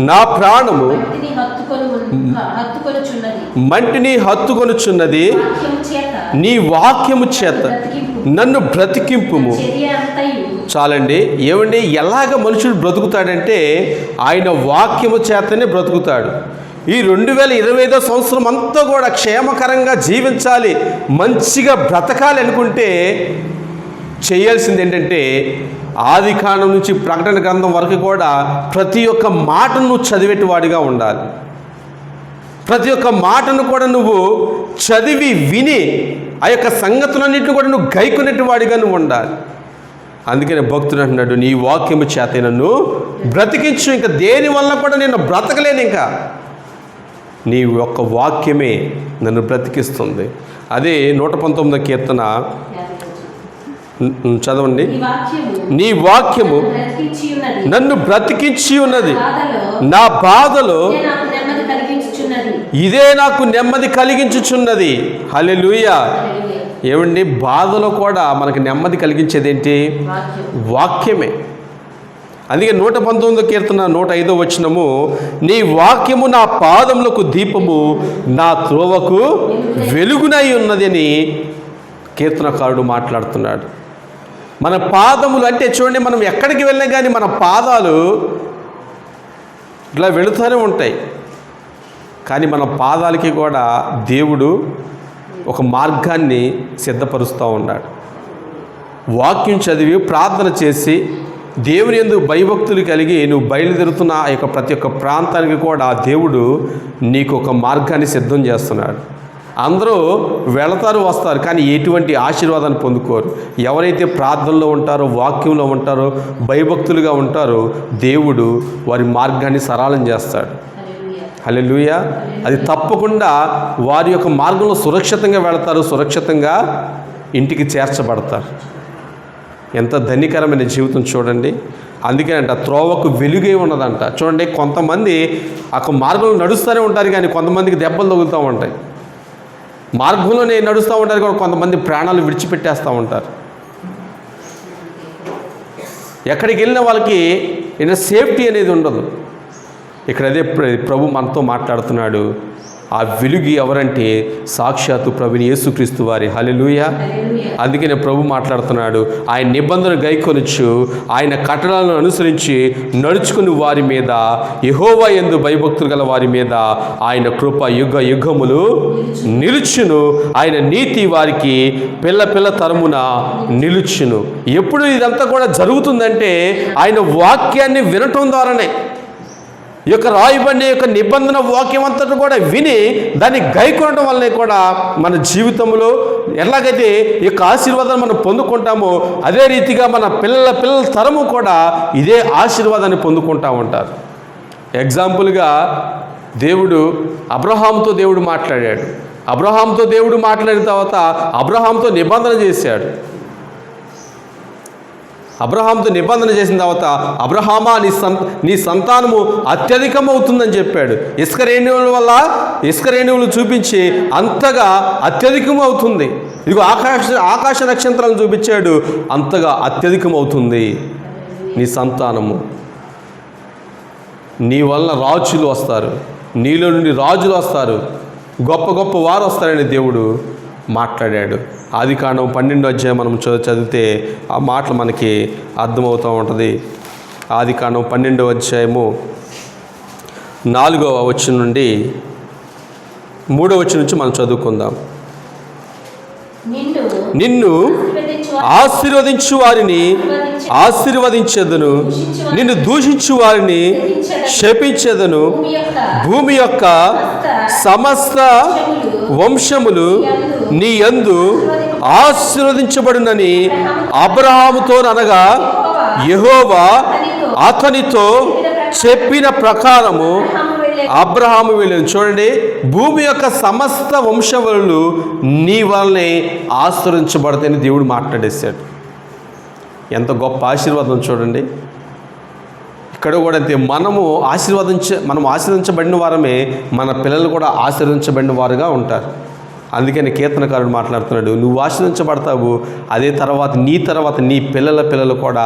నా ప్రాణము మంటిని హత్తుకొనుచున్నది, నీ వాక్యము చేత నన్ను బ్రతికింపుము. చాలండి. ఏమండి, ఎలాగ మనుషుడు బ్రతుకుతాడంటే ఆయన వాక్యము చేతనే బ్రతుకుతాడు. ఈ 2025 సంవత్సరం అంతా కూడా క్షేమకరంగా జీవించాలి, మంచిగా బ్రతకాలి అనుకుంటే చేయాల్సింది ఏంటంటే ఆదికాండం నుంచి ప్రకటన గ్రంథం వరకు కూడా ప్రతి ఒక్క మాటను నువ్వు చదివేటివాడిగా ఉండాలి. ప్రతి ఒక్క మాటను కూడా నువ్వు చదివి విని ఆ యొక్క సంగతులన్నింటినీ కూడా నువ్వు గైకొనేటి వాడిగా నువ్వు ఉండాలి. అందుకనే భక్తుడు అంటున్నాడు, నీ వాక్యము చేత నన్ను బ్రతికించు. ఇంకా దేనివల్ల కూడా నేను బ్రతకలేను, ఇంకా నీ యొక్క వాక్యమే నన్ను బ్రతికిస్తుంది. అదే 119వ కీర్తన చదవండి. నీ వాక్యము నన్ను బ్రతికించి ఉన్నది, నా బాధలో ఇదే నాకు నెమ్మది కలిగించుచున్నది. హల్లెలూయా. ఏమండి, బాధలో కూడా మనకి నెమ్మది కలిగించేది ఏంటి? వాక్యమే. అందుకే 119వ కీర్తన 105వ వచనము, నీ వాక్యము నా పాదములకు దీపము, నా త్రోవకు వెలుగునై ఉన్నది అని కీర్తనకారుడు మాట్లాడుతున్నాడు. మన పాదములు అంటే చూడండి, మనం ఎక్కడికి వెళ్ళినా కానీ మన పాదాలు ఇట్లా వెళుతూనే ఉంటాయి. కానీ మన పాదాలకి కూడా దేవుడు ఒక మార్గాన్ని సిద్ధపరుస్తూ ఉన్నాడు. వాక్యం చదివి ప్రార్థన చేసి దేవుని యందు భయభక్తులు కలిగి నువ్వు బయలుదేరుతున్న ఆ యొక్క ప్రతి ఒక్క ప్రాంతానికి కూడా దేవుడు నీకు ఒక మార్గాన్ని సిద్ధం చేస్తున్నాడు. అందరూ వెళతారు, వస్తారు, కానీ ఎటువంటి ఆశీర్వాదాన్ని పొందుకోరు. ఎవరైతే ప్రార్థనలో ఉంటారో, వాక్యంలో ఉంటారో, భయభక్తులుగా ఉంటారో దేవుడు వారి మార్గాన్ని సరళం చేస్తాడు. హల్లెలూయా. అది తప్పకుండా వారి యొక్క మార్గంలో సురక్షితంగా వెళతారు, సురక్షితంగా ఇంటికి చేర్చబడతారు. ఎంత ధన్యకరమైన జీవితం చూడండి. అందుకేనంట త్రోవకు వెలుగే ఉన్నదంట. చూడండి, కొంతమంది ఆ మార్గంలో నడుస్తూనే ఉంటారు, కానీ కొంతమందికి దెబ్బలు తగులుతూ ఉంటాయి. మార్గంలోనే నడుస్తూ ఉంటారు, కూడా కొంతమంది ప్రాణాలు విడిచిపెట్టేస్తూ ఉంటారు. ఎక్కడికి వెళ్ళిన వాళ్ళకి సేఫ్టీ అనేది ఉండదు. ఇక్కడ అదే ప్రభు మనతో మాట్లాడుతున్నాడు. ఆ వెలుగు ఎవరంటే సాక్షాత్తు ప్రభుని యేసుక్రీస్తు వారి. హల్లెలూయా. అందుకనే ప్రభు మాట్లాడుతున్నాడు, ఆయన నిబంధన గైకొనొచ్చు, ఆయన కట్టడలను అనుసరించి నడుచుకుని వారి మీద, యెహోవా యందు భయభక్తులు గల వారి మీద ఆయన కృప యుగ యుగములు నిలుచును, ఆయన నీతి వారికి పిల్ల పిల్ల తరమున నిలుచును. ఎప్పుడు ఇదంతా కూడా జరుగుతుందంటే ఆయన వాక్యాన్ని వినటం ద్వారానే. ఈ యొక్క రాయబడిన యొక్క నిబంధన వాక్యం అంతటా కూడా విని దాన్ని గైకొనడం వల్లనే కూడా మన జీవితంలో ఎలాగైతే ఈ యొక్క ఆశీర్వాదాన్ని మనం పొందుకుంటామో అదే రీతిగా మన పిల్లల తరము కూడా ఇదే ఆశీర్వాదాన్ని పొందుకుంటూ ఉంటారు. ఎగ్జాంపుల్గా అబ్రహాంతో దేవుడు మాట్లాడాడు. అబ్రహాంతో దేవుడు మాట్లాడిన తర్వాత అబ్రహాంతో నిబంధన చేశాడు. అబ్రహాంతో నిబంధన చేసిన తర్వాత, అబ్రహామా నీ సంతానము అత్యధికమవుతుందని చెప్పాడు. ఇసుక రేణువులు చూపించి అంతగా అత్యధికమవుతుంది. ఇదిగో ఆకాశ నక్షత్రాలను చూపించాడు, అంతగా అత్యధికమవుతుంది నీ సంతానము. నీ వల్ల రాజులు వస్తారు, నీలో నుండి రాజులు వస్తారు, గొప్ప గొప్ప వారు వస్తారని దేవుడు మాట్లాడాడు. ఆదికాండం 12వ అధ్యాయం మనం చదివితే ఆ మాటలు మనకి అర్థమవుతూ ఉంటుంది. ఆదికాండం 12వ అధ్యాయము 4వ వచనం నుండి 3వ వచనం నుంచి మనం చదువుకుందాం. నిన్ను ఆశీర్వదించు వారిని ఆశీర్వదించెదను, నిన్ను దూషించు వారిని శపించెదను. భూమి యొక్క సమస్త వంశములు నీ యందు ఆశీర్వదించబడునని అబ్రహాముతో అనగా యెహోవా అతనితో చెప్పిన ప్రకారము అబ్రహాము వెళ్ళాను. చూడండి, భూమి యొక్క సమస్త వంశములు నీ వల్లనే ఆశీర్వదించబడతాయని దేవుడు మాట్లాడేశాడు. ఎంత గొప్ప ఆశీర్వాదం చూడండి. ఇక్కడ కూడా అంతే, మనం ఆశీర్వదించబడిన వారమే మన పిల్లలు కూడా ఆశీర్వదించబడిన వారుగా ఉంటారు. అందుకని కీర్తనకారుడు మాట్లాడుతున్నాడు, నువ్వు ఆశీర్వదించబడతావు, అదే నీ తర్వాత నీ పిల్లలు కూడా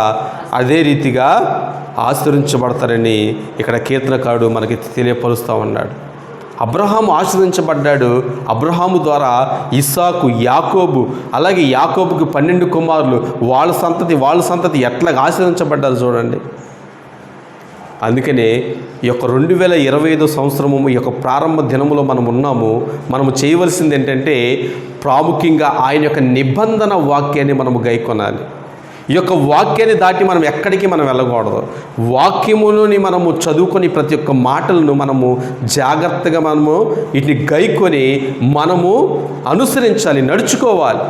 అదే రీతిగా ఆశీర్వదించబడతారని ఇక్కడ కీర్తనకారుడు మనకి తెలియపరుస్తూ ఉన్నాడు. అబ్రహాము ఆశీర్వదించబడ్డాడు. అబ్రహాము ద్వారా ఇస్సాకు, యాకోబు, అలాగే యాకోబుకి 12 కుమారులు, వాళ్ళ సంతతి ఎట్లాగా ఆశీర్వదించబడ్డారు చూడండి. అందుకనే ఈ యొక్క 2025 సంవత్సరము ఈ యొక్క ప్రారంభ దినములో మనం ఉన్నాము. మనము చేయవలసింది ఏంటంటే ప్రాముఖ్యంగా ఆయన యొక్క నిబంధన వాక్యాన్ని మనము గైకొనాలి. ఈ యొక్క వాక్యాన్ని దాటి మనం ఎక్కడికి మనం వెళ్ళకూడదు. వాక్యములోని మనము చదువుకొని ప్రతి ఒక్క మాటలను మనము జాగ్రత్తగా మనము వీటిని గైకొని మనము అనుసరించాలి, నడుచుకోవాలి.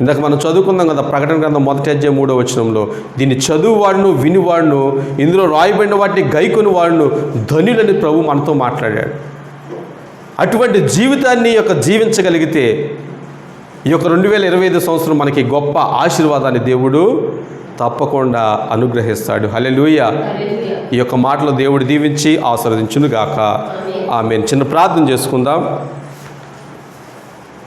ఇందాక మనం చదువుకుందాం కదా, ప్రకటన గ్రంథం 1వ అధ్యాయం 3వ వచనంలో, దీన్ని చదువువాడును వినివాడును ఇందులో రాయబడిన వాటిని గైకొని వాడును ధనులని ప్రభు మనతో మాట్లాడాడు. అటువంటి జీవితాన్ని జీవించగలిగితే ఈ యొక్క 2025 సంవత్సరం మనకి గొప్ప ఆశీర్వాదాన్ని దేవుడు తప్పకుండా అనుగ్రహిస్తాడు. హల్లెలూయా. ఈ యొక్క మాటలు దేవుడు దీవించి ఆశీర్వదించునుగాక. ఆమేన్. చిన్న ప్రార్థన చేసుకుందాం.